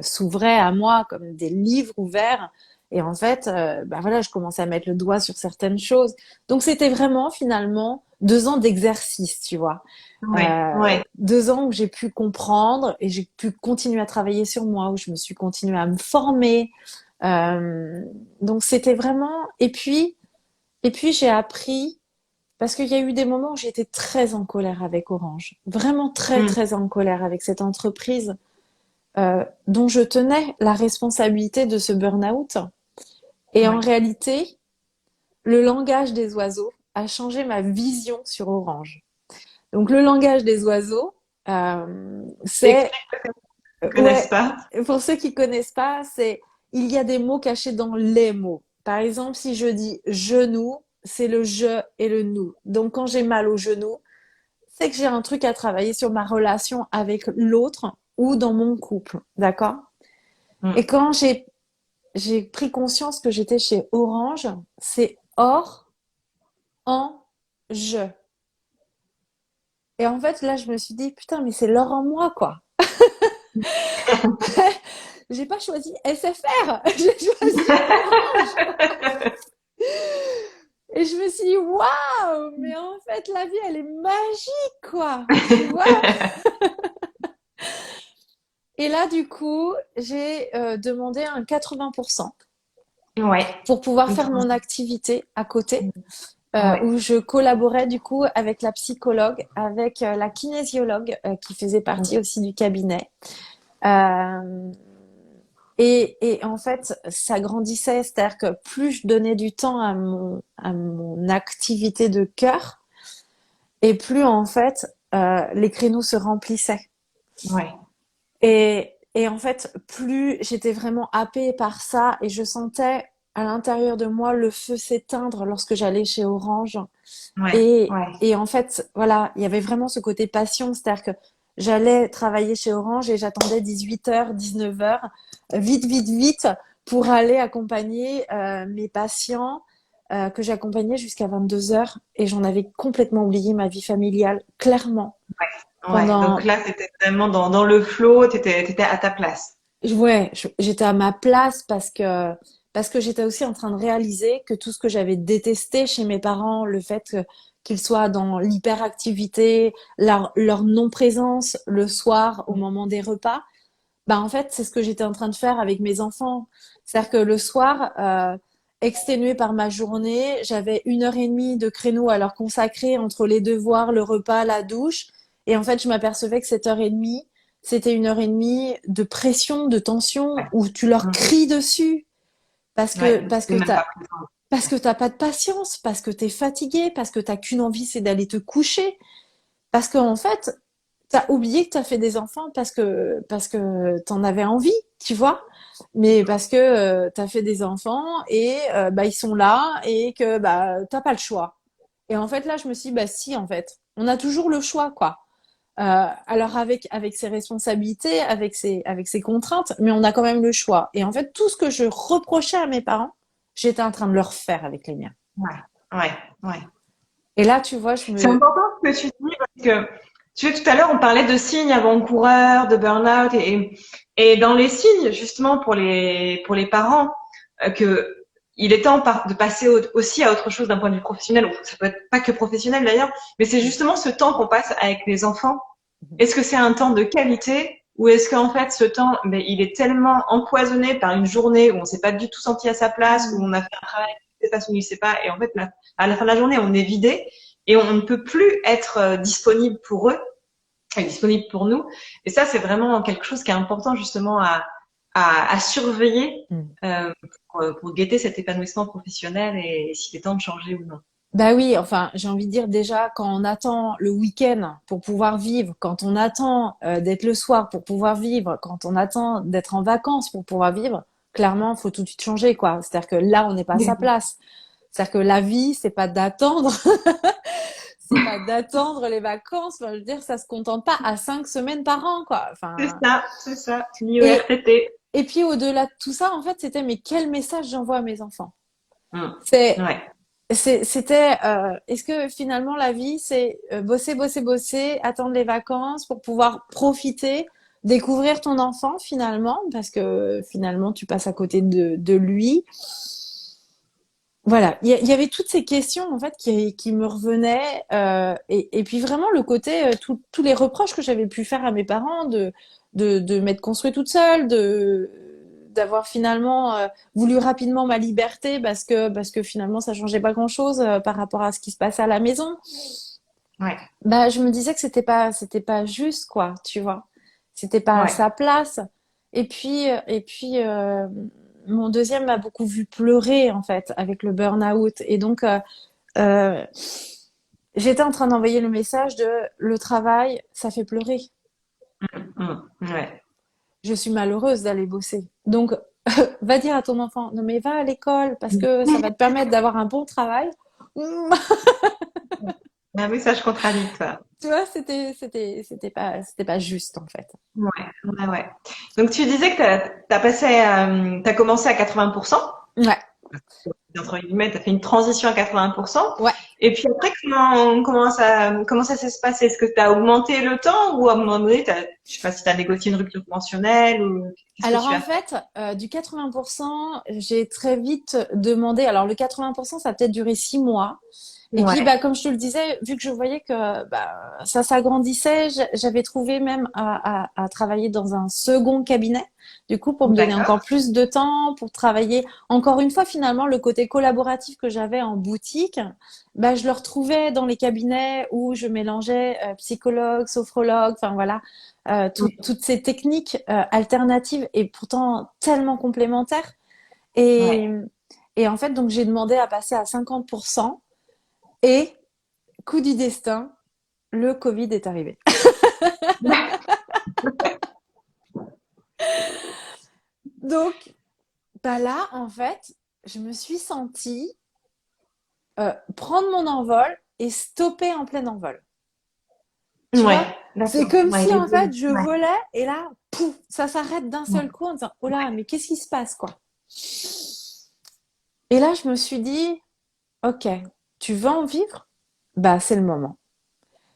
s'ouvraient à moi comme des livres ouverts, et en fait, bah voilà, je commençais à mettre le doigt sur certaines choses. Donc, c'était vraiment finalement 2 ans d'exercice, tu vois. Ouais. Ouais. 2 ans où j'ai pu comprendre et j'ai pu continuer à travailler sur moi, où je me suis continuée à me former. Euh, donc c'était vraiment. Et puis j'ai appris parce qu'il y a eu des moments où j'étais très en colère avec Orange, vraiment très Mm. très en colère avec cette entreprise dont je tenais la responsabilité de ce burn-out. Et en Ouais. réalité, le langage des oiseaux a changé ma vision sur Orange. Donc le langage des oiseaux, c'est Explique pour ceux qui ne connaissent ouais, pas. pour ceux qui connaissent pas, c'est il y a des mots cachés dans les mots. Par exemple, si je dis genou, c'est le je et le nous. Donc quand j'ai mal au genou, c'est que j'ai un truc à travailler sur ma relation avec l'autre ou dans mon couple, d'accord? Et Mm. quand j'ai pris conscience que j'étais chez Orange, c'est or en je. Et en fait, là, je me suis dit, putain, mais c'est l'or en moi, quoi. J'ai pas choisi SFR, j'ai choisi Orange. Et je me suis dit, waouh, mais en fait, la vie, elle est magique, quoi. Tu vois? Et là, du coup, j'ai demandé un 80% Ouais. pour pouvoir Il faire faut- mon activité à côté, Ouais. où je collaborais du coup avec la psychologue, avec la kinésiologue qui faisait partie aussi du cabinet. Euh, et en fait, ça grandissait, c'est-à-dire que plus je donnais du temps à mon activité de cœur, et plus en fait, les créneaux se remplissaient. Ouais. Et en fait, plus j'étais vraiment happée par ça, et je sentais à l'intérieur de moi le feu s'éteindre lorsque j'allais chez Orange. Ouais. Ouais. Et en fait, voilà, il y avait vraiment ce côté passion, c'est-à-dire que j'allais travailler chez Orange et j'attendais 18h, 19h, vite, vite, vite, pour aller accompagner mes patients que j'accompagnais jusqu'à 22h. Et j'en avais complètement oublié ma vie familiale, clairement. Ouais. Donc Pendant, là, t'étais vraiment dans le flow, t'étais à ta place. ouais, j'étais à ma place parce que j'étais aussi en train de réaliser que tout ce que j'avais détesté chez mes parents, le fait qu'ils soient dans l'hyperactivité, leur non-présence le soir au moment des repas, bah en fait c'est ce que j'étais en train de faire avec mes enfants. C'est-à-dire que le soir, exténuée par ma journée, j'avais 1 heure et demie de créneau à leur consacrer entre les devoirs, le repas, la douche, et en fait je m'apercevais que cette heure et demie c'était 1 heure et demie de pression, de tension, Ouais. où tu leur Mm. cries dessus parce que, Ouais. parce T'es que même t'as, pas présente. parce que t'as pas de patience, parce que t'es fatigué, parce que t'as qu'une envie, c'est d'aller te coucher. Parce qu'en fait, t'as oublié que t'as fait des enfants parce que t'en avais envie, tu vois. Mais parce que t'as fait des enfants et bah ils sont là et que bah t'as pas le choix. Et en fait là, je me suis dit, bah si, en fait, on a toujours le choix, quoi. Alors avec ses responsabilités, avec ses contraintes, mais on a quand même le choix. Et en fait, tout ce que je reprochais à mes parents, j'étais en train de le refaire avec les miens. Ouais. Ouais. Ouais. Et là, tu vois, C'est important ce que tu dis parce que tu sais, tout à l'heure, on parlait de signes avant-coureurs, de burn-out et dans les signes, justement, pour les parents, que il est temps de passer aussi à autre chose d'un point de vue professionnel, ou ça peut être pas que professionnel d'ailleurs, mais c'est justement ce temps qu'on passe avec les enfants. Est-ce que c'est un temps de qualité ou est-ce qu'en fait ce temps, mais il est tellement empoisonné par une journée où on s'est pas du tout senti à sa place, où on a fait un travail qui ne sait pas, où il sait pas, et en fait à la fin de la journée on est vidé et on ne peut plus être disponible pour eux et disponible pour nous. Et ça c'est vraiment quelque chose qui est important justement à surveiller Mm. pour guetter cet épanouissement professionnel et s'il est temps de changer ou non. Bah oui, enfin, j'ai envie de dire déjà, quand on attend le week-end pour pouvoir vivre, quand on attend d'être le soir pour pouvoir vivre, quand on attend d'être en vacances pour pouvoir vivre, clairement, faut tout de suite changer, quoi. C'est-à-dire que là, on n'est pas à sa place. C'est-à-dire que la vie, c'est pas d'attendre, c'est pas d'attendre les vacances. Enfin, je veux dire, ça se contente pas à 5 semaines par an, quoi. Enfin, C'est ça, ni au et, RTT. et puis au-delà de tout ça, en fait, c'était, mais quel message j'envoie à mes enfants? Mm. C'est, Ouais, c'était, est-ce que finalement la vie, c'est bosser, bosser, bosser, attendre les vacances pour pouvoir profiter, découvrir ton enfant finalement, parce que finalement tu passes à côté de lui. Voilà, il y avait toutes ces questions en fait qui me revenaient, et puis vraiment le côté, tous les reproches que j'avais pu faire à mes parents de m'être construite toute seule, d'avoir finalement voulu rapidement ma liberté parce que finalement ça changeait pas grand-chose par rapport à ce qui se passait à la maison. ouais, Bah je me disais que c'était pas juste quoi, tu vois. C'était pas à ouais. sa place. Et puis mon deuxième m'a beaucoup vu pleurer en fait avec le burn-out et donc euh, j'étais en train d'envoyer le message de le travail, ça fait pleurer. Ouais. Je suis malheureuse d'aller bosser. Donc, va dire à ton enfant, non mais va à l'école parce que ça va te permettre d'avoir un bon travail. Un message contradictoire. Tu vois, c'était pas juste en fait. Ouais, ouais, ouais. Donc tu disais que t'as commencé à 80%. Ouais, Entre guillemets, t'as fait une transition à 80%. ouais. Et puis après, comment ça s'est passé? Est-ce que t'as augmenté le temps ou à un moment donné, je sais pas si t'as négocié une rupture conventionnelle ou qu'est-ce que Alors tu en as fait? fait, du 80%, j'ai très vite demandé. Alors le 80%, ça a peut-être duré 6 mois. Et puis, Ouais, bah, comme je te le disais, vu que je voyais que bah, ça s'agrandissait, j'avais trouvé même à travailler dans un second cabinet, du coup, pour me donner d'accord. encore plus de temps, pour travailler. Encore une fois, finalement, le côté collaboratif que j'avais en boutique, bah, je le retrouvais dans les cabinets où je mélangeais psychologue, sophrologue, enfin voilà, toutes ces techniques alternatives et pourtant tellement complémentaires. Et, Ouais. et en fait, donc, j'ai demandé à passer à 50%. Et coup du destin, le Covid est arrivé. Donc, bah là, en fait, je me suis sentie prendre mon envol et stopper en plein envol. Tu Ouais, vois? C'est d'accord. comme Ouais, si, les en deux. fait, je Ouais. volais et là, pouf, ça s'arrête d'un seul coup en disant, oh là, mais qu'est-ce qui se passe, quoi? Et là, je me suis dit, ok, tu veux en vivre? Bah, c'est le moment.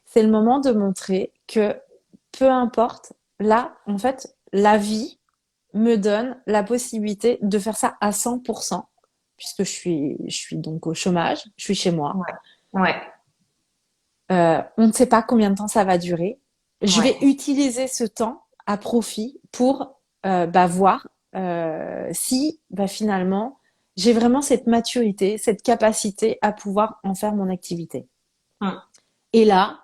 C'est le moment de montrer que peu importe, là, en fait, la vie me donne la possibilité de faire ça à 100%, puisque je suis donc au chômage, je suis chez moi. Ouais. Ouais. On ne sait pas combien de temps ça va durer. Je vais Ouais. utiliser ce temps à profit pour bah, voir si bah, finalement j'ai vraiment cette maturité, cette capacité à pouvoir en faire mon activité. Hum. Et là,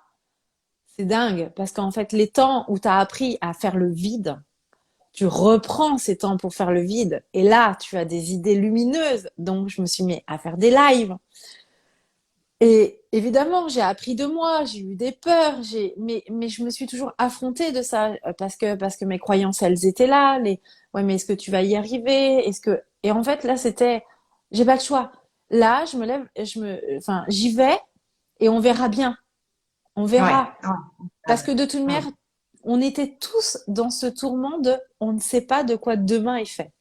c'est dingue, parce qu'en fait, les temps où tu as appris à faire le vide, tu reprends ces temps pour faire le vide. Et là, tu as des idées lumineuses. Donc, je me suis mis à faire des lives. Et évidemment, j'ai appris de moi, j'ai eu des peurs, mais je me suis toujours affrontée de ça parce que mes croyances, elles étaient là. Ouais, mais est-ce que tu vas y arriver? Et en fait, là, j'ai pas le choix. Là, je me lève, enfin, j'y vais et on verra bien. On Ouais. verra. Parce Ouais. que de toute manière, Hum. on était tous dans ce tourment de on ne sait pas de quoi demain est fait.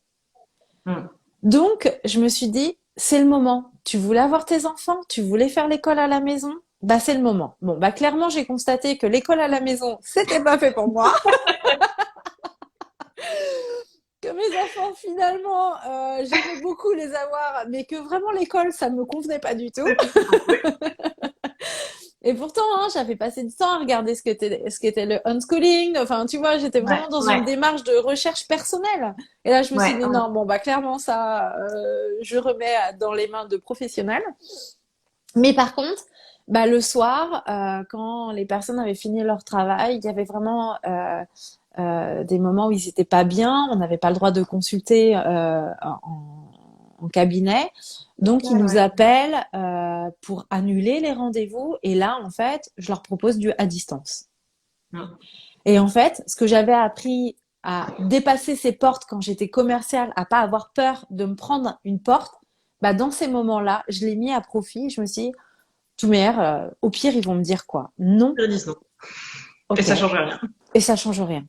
Hum. Donc, je me suis dit, c'est le moment. Tu voulais avoir tes enfants, tu voulais faire l'école à la maison, bah c'est le moment. Bon, bah clairement, j'ai constaté que l'école à la maison, c'était pas fait pour moi. Que mes enfants, finalement, j'aimais beaucoup les avoir, mais que vraiment l'école, ça me convenait pas du tout. Et pourtant, hein, j'avais passé du temps à regarder ce qu'était le unschooling. Enfin, tu vois, j'étais Ouais. vraiment dans une Ouais. démarche de recherche personnelle. Et là, je me suis Ouais. dit, non, bon, bah, clairement, ça, je remets dans les mains de professionnels. Mais par contre, bah, le soir, quand les personnes avaient fini leur travail, il y avait vraiment des moments où ils étaient pas bien. On n'avait pas le droit de consulter en cabinet. Donc, ils Ouais. nous Ouais. appellent pour annuler les rendez-vous. Et là, en fait, je leur propose du à distance. Hum. Et en fait, ce que j'avais appris à dépasser ses portes quand j'étais commerciale, à pas avoir peur de me prendre une porte, bah dans ces moments-là, je l'ai mis à profit. Je me suis dit, tout meilleur, au pire, ils vont me dire quoi? Non, Ils disent non. Et ok. ça change rien. Et ça change rien.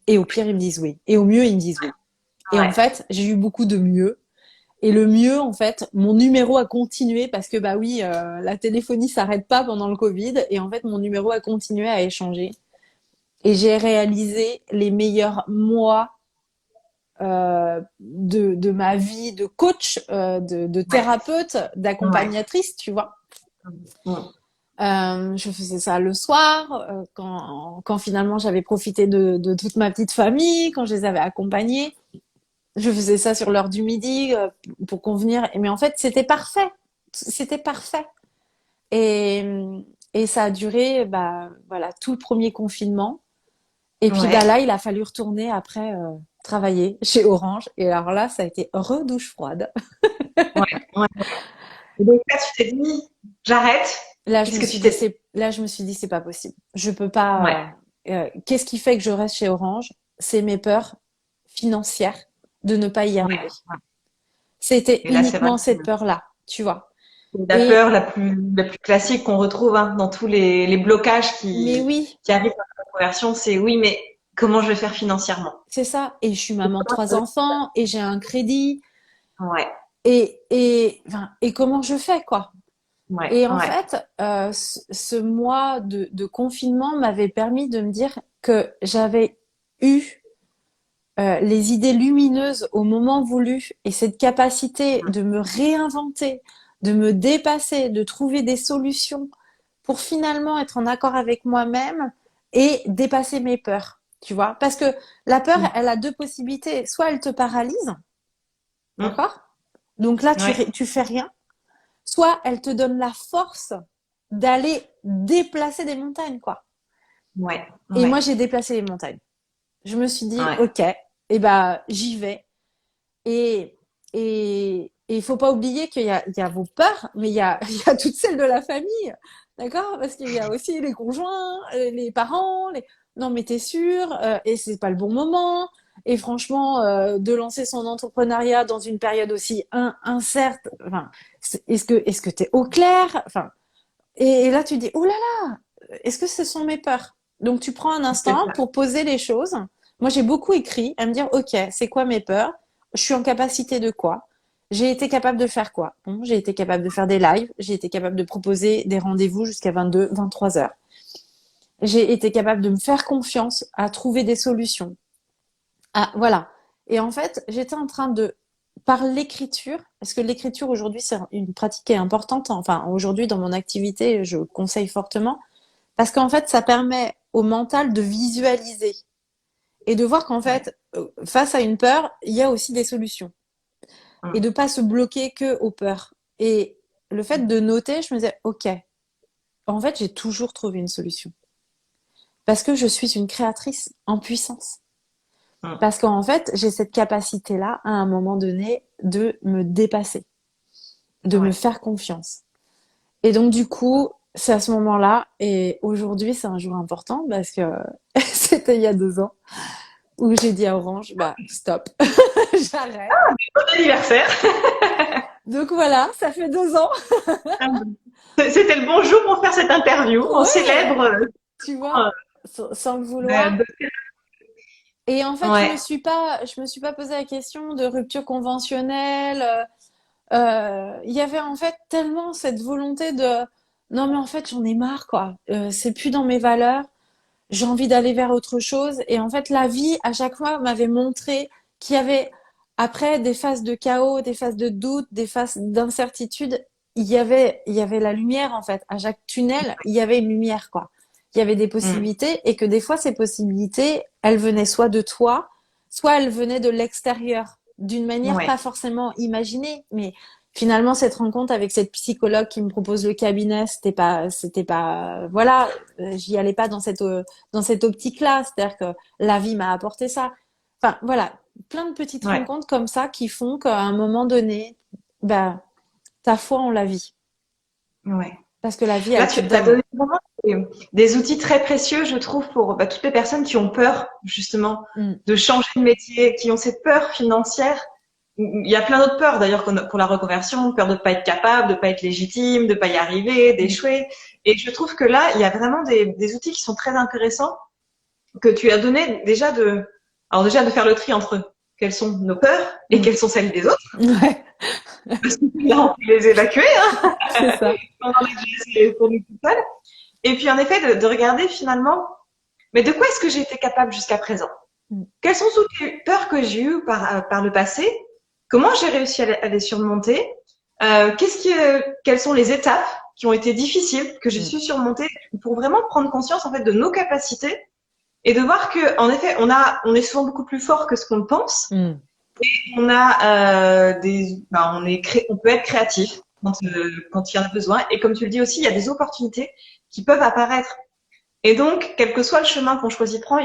Et au pire, ils me disent oui. Et au mieux, ils me disent oui. Et en Ouais. fait, j'ai eu beaucoup de mieux. Et le mieux, en fait, mon numéro a continué parce que, bah oui, la téléphonie s'arrête pas pendant le Covid. Et en fait, mon numéro a continué à échanger. Et j'ai réalisé les meilleurs mois de ma vie de coach, de Ouais. thérapeute, Ouais. d'accompagnatrice, tu vois. Mm. Je faisais ça le soir, quand finalement j'avais profité de toute ma petite famille, quand je les avais accompagnés. Je faisais ça sur l'heure du midi pour convenir. Mais en fait, c'était parfait. C'était parfait. Et, et ça a duré, bah, voilà, tout le premier confinement. Et puis bah, Ouais. là, il a fallu retourner après travailler chez Orange. Et alors là, ça a été redouche froide. Ouais. Ouais. Et donc là, tu t'es dit, j'arrête. Là, je Qu'est-ce me que suis tu dit, t'es dit? c'est pas possible. Je peux pas. Ouais. Qu'est-ce qui fait que je reste chez Orange? C'est mes peurs financières de ne pas y arriver. Ouais. Ouais. C'était Et là, c'est vrai uniquement que cette peur-là, tu vois. c'est la Et peur la plus classique qu'on retrouve hein, dans tous les blocages mais oui, qui arrivent à la conversion, c'est oui, mais comment je vais faire financièrement? c'est ça. Et je suis Et maman de comment trois enfants et j'ai un crédit. Ouais. Enfin, et comment je fais, quoi? Ouais. Et en Ouais. fait, ce mois de confinement m'avait permis de me dire que j'avais eu les idées lumineuses au moment voulu et cette capacité de me réinventer, de me dépasser, de trouver des solutions pour finalement être en accord avec moi-même et dépasser mes peurs, tu vois? Parce que la peur, Mm. elle a deux possibilités. Soit elle te paralyse, Mm. d'accord? Donc là, Ouais. tu fais rien. Soit elle te donne la force d'aller déplacer des montagnes, quoi. Ouais. Et moi, Ouais. j'ai déplacé les montagnes. Je me suis dit, Ouais. ok, et ben, j'y vais. Et il faut pas oublier qu'il y a vos peurs, mais il y a toutes celles de la famille, d'accord? Parce qu'il y a aussi les conjoints, les parents. Non, mais t'es sûr? Et c'est pas le bon moment. Et franchement, de lancer son entrepreneuriat dans une période aussi incerte, enfin, est-ce que t'es au clair? Enfin, et là tu dis, oh là là, est-ce que ce sont mes peurs? Donc tu prends un C'est instant ça. pour poser les choses. Moi, j'ai beaucoup écrit à me dire, ok, c'est quoi mes peurs? Je suis en capacité de quoi? J'ai été capable de faire quoi? Bon, j'ai été capable de faire des lives, j'ai été capable de proposer des rendez-vous jusqu'à 22, 23 heures. J'ai été capable de me faire confiance, à trouver des solutions. Ah, voilà. Et en fait, j'étais en train de, par l'écriture, parce que l'écriture aujourd'hui, c'est une pratique qui est importante. Enfin, aujourd'hui, dans mon activité, je conseille fortement. Parce qu'en fait, ça permet au mental de visualiser et de voir qu'en Ouais. fait, face à une peur, il y a aussi des solutions et Mm. de pas se bloquer que aux peurs. Et le fait de noter, je me disais, OK, en fait, j'ai toujours trouvé une solution parce que je suis une créatrice en puissance. Mm. Parce qu'en fait, j'ai cette capacité-là, à un moment donné, de me dépasser, de me Ouais. faire confiance. Et donc, du coup, c'est à ce moment-là, et aujourd'hui, c'est un jour important parce que c'était il y a 2 ans, où j'ai dit à Orange, bah, stop, j'arrête. Bon anniversaire. Donc voilà, ça fait 2 ans. C'était le bon jour pour faire cette interview. On Ouais, célèbre. tu vois, sans le vouloir. De- Et en fait, Ouais. je me suis pas posé la question de rupture conventionnelle. Il y avait en fait tellement cette volonté de, non mais en fait, j'en ai marre, quoi. C'est plus dans mes valeurs. J'ai envie d'aller vers autre chose. Et en fait, la vie, à chaque fois, m'avait montré qu'il y avait, après des phases de chaos, des phases de doute, des phases d'incertitude, il y avait la lumière, en fait. À chaque tunnel, il y avait une lumière, quoi. Il y avait des Mm. possibilités et que des fois, ces possibilités, elles venaient soit de toi, soit elles venaient de l'extérieur, d'une manière pas Ouais. forcément imaginée, mais finalement, cette rencontre avec cette psychologue qui me propose le cabinet, c'était pas, voilà, j'y allais pas dans cette optique-là. C'est-à-dire que la vie m'a apporté ça. Enfin, voilà, plein de petites Ouais. rencontres comme ça qui font qu'à un moment donné, bah, ta foi en la vie. Ouais. Parce que la vie, Là, elle tu te as donne. donné vraiment des outils très précieux, je trouve, pour toutes les personnes qui ont peur, justement, de changer de métier, qui ont cette peur financière. Il y a plein d'autres peurs, d'ailleurs, pour la reconversion, peur de ne pas être capable, de ne pas être légitime, de ne pas y arriver, d'échouer. Et je trouve que là, il y a vraiment des outils qui sont très intéressants que tu as donné déjà alors déjà de faire le tri entre quelles sont nos peurs et quelles sont celles des autres. Ouais. Parce que là, on peut les évacuer, hein. C'est ça. On en a déjà essayé pour nous tout seuls. Et puis, en effet, de regarder finalement, mais de quoi est-ce que j'ai été capable jusqu'à présent? Quelles sont toutes les peurs que j'ai eues par le passé? Comment j'ai réussi à les surmonter? Quelles sont les étapes qui ont été difficiles, que j'ai su surmonter pour vraiment prendre conscience, en fait, de nos capacités et de voir que, en effet, on est souvent beaucoup plus fort que ce qu'on pense. Et on a on peut être créatif quand il y en a besoin. Et comme tu le dis aussi, il y a des opportunités qui peuvent apparaître. Et donc, quel que soit le chemin qu'on choisit de prendre,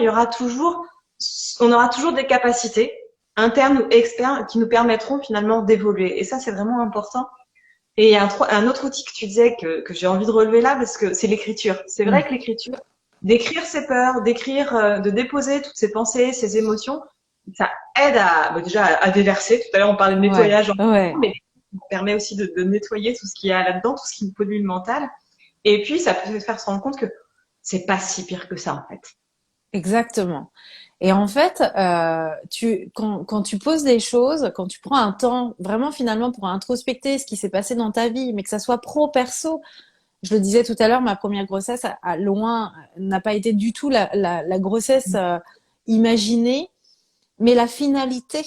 on aura toujours des capacités internes ou externes qui nous permettront finalement d'évoluer. Et ça, c'est vraiment important. Et il y a un autre outil que tu disais que j'ai envie de relever là, parce que c'est l'écriture. C'est vrai que l'écriture, d'écrire ses peurs, de déposer toutes ses pensées, ses émotions, ça aide déjà à déverser. Tout à l'heure, on parlait de nettoyage, mais ça permet aussi de nettoyer tout ce qu'il y a là-dedans, tout ce qui nous pollue le mental. Et puis, ça peut faire se rendre compte que c'est pas si pire que ça, en fait. Exactement. Et en fait, quand tu poses des choses, quand tu prends un temps vraiment finalement pour introspecter ce qui s'est passé dans ta vie, mais que ça soit pro, perso, je le disais tout à l'heure, ma première grossesse à loin n'a pas été du tout la grossesse imaginée, mais la finalité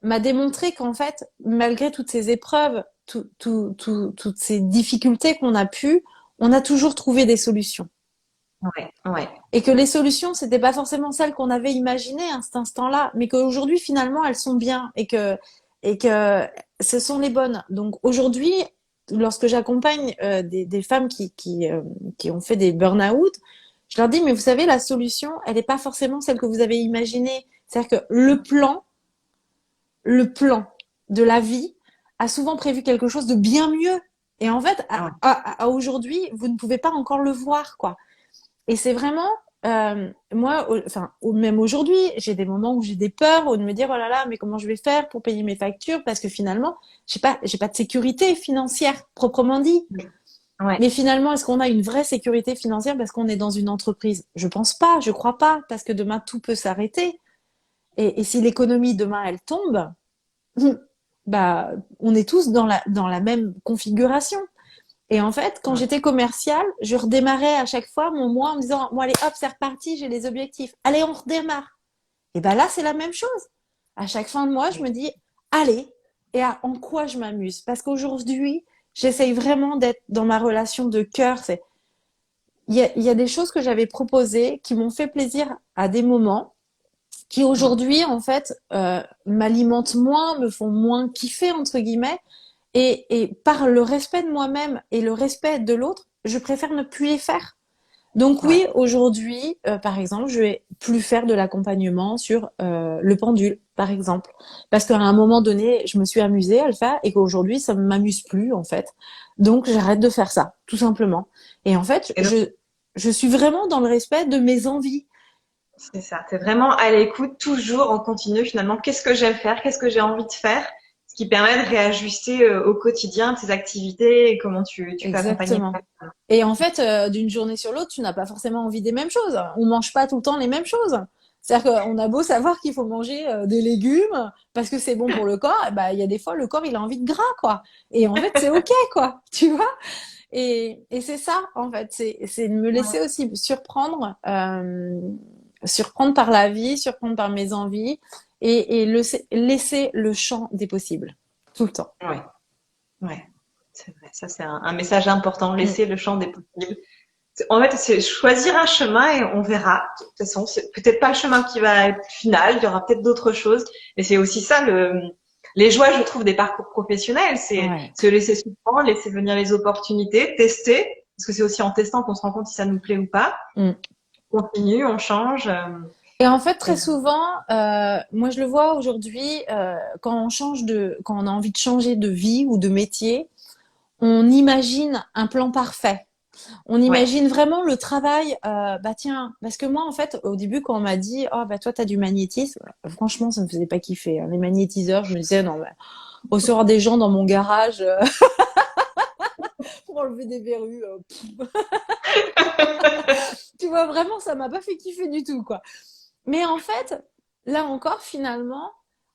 m'a démontré qu'en fait, malgré toutes ces épreuves, toutes ces difficultés qu'on a on a toujours trouvé des solutions. Ouais. Et que les solutions, c'était pas forcément celles qu'on avait imaginées à cet instant-là, mais qu'aujourd'hui, finalement, elles sont bien et que ce sont les bonnes. Donc aujourd'hui, lorsque j'accompagne des femmes qui ont fait des burn-out, je leur dis, mais vous savez, la solution, elle n'est pas forcément celle que vous avez imaginée. C'est-à-dire que le plan de la vie a souvent prévu quelque chose de bien mieux. Et en fait, à aujourd'hui, vous ne pouvez pas encore le voir, quoi. Et c'est vraiment, moi, même aujourd'hui, j'ai des moments où j'ai des peurs, où de me dire, oh là là, mais comment je vais faire pour payer mes factures? Parce que finalement, j'ai pas de sécurité financière, proprement dit. Ouais. Mais finalement, est-ce qu'on a une vraie sécurité financière parce qu'on est dans une entreprise? Je pense pas, je crois pas, parce que demain, tout peut s'arrêter. Et si l'économie, demain, elle tombe, bah, on est tous dans la même configuration. Et en fait, quand j'étais commerciale, je redémarrais à chaque fois mon mois en me disant, bon allez, hop, c'est reparti, j'ai les objectifs. Allez, on redémarre. Et ben là, c'est la même chose. À chaque fin de mois, je me dis, allez, en quoi je m'amuse? Parce qu'aujourd'hui, j'essaye vraiment d'être dans ma relation de cœur. Il y a des choses que j'avais proposées qui m'ont fait plaisir à des moments, qui aujourd'hui, en fait, m'alimentent moins, me font moins kiffer, entre guillemets. Et par le respect de moi-même et le respect de l'autre, je préfère ne plus les faire. Donc oui, aujourd'hui, par exemple, je vais plus faire de l'accompagnement sur le pendule, par exemple. Parce qu'à un moment donné, je me suis amusée à le faire et qu'aujourd'hui, ça ne m'amuse plus, en fait. Donc j'arrête de faire ça, tout simplement. Et en fait, je suis vraiment dans le respect de mes envies. C'est ça, c'est vraiment à l'écoute, toujours en continu finalement. Qu'est-ce que j'aime faire? Qu'est-ce que j'ai envie de faire? Ce qui permet de réajuster au quotidien tes activités et comment tu peux accompagner. Exactement. Et en fait, d'une journée sur l'autre, tu n'as pas forcément envie des mêmes choses. On mange pas tout le temps les mêmes choses. C'est-à-dire qu'on a beau savoir qu'il faut manger des légumes parce que c'est bon pour le corps, bah il y a des fois le corps il a envie de gras quoi. Et en fait c'est ok quoi, tu vois. Et c'est ça en fait, c'est de me laisser aussi surprendre par la vie, surprendre par mes envies et laisser le champ des possibles tout le temps. Ouais, c'est vrai. Ça, c'est un message important. Laisser le champ des possibles. En fait, c'est choisir un chemin et on verra. De toute façon, c'est peut-être pas le chemin qui va être final. Il y aura peut-être d'autres choses. Mais c'est aussi ça les joies, je trouve, des parcours professionnels. C'est se laisser surprendre, laisser venir les opportunités, tester. Parce que c'est aussi en testant qu'on se rend compte si ça nous plaît ou pas. On continue, on change. Et en fait, très souvent, moi je le vois aujourd'hui, quand quand on a envie de changer de vie ou de métier, on imagine un plan parfait. On Ouais. imagine vraiment le travail, bah tiens, parce que moi, en fait, au début, quand on m'a dit, oh, bah toi, t'as du magnétisme, franchement, ça me faisait pas kiffer, hein. Les magnétiseurs, je me disais, non, bah, recevoir des gens dans mon garage pour enlever des verrues, tu vois, vraiment, ça m'a pas fait kiffer du tout, quoi. Mais en fait, là encore, finalement,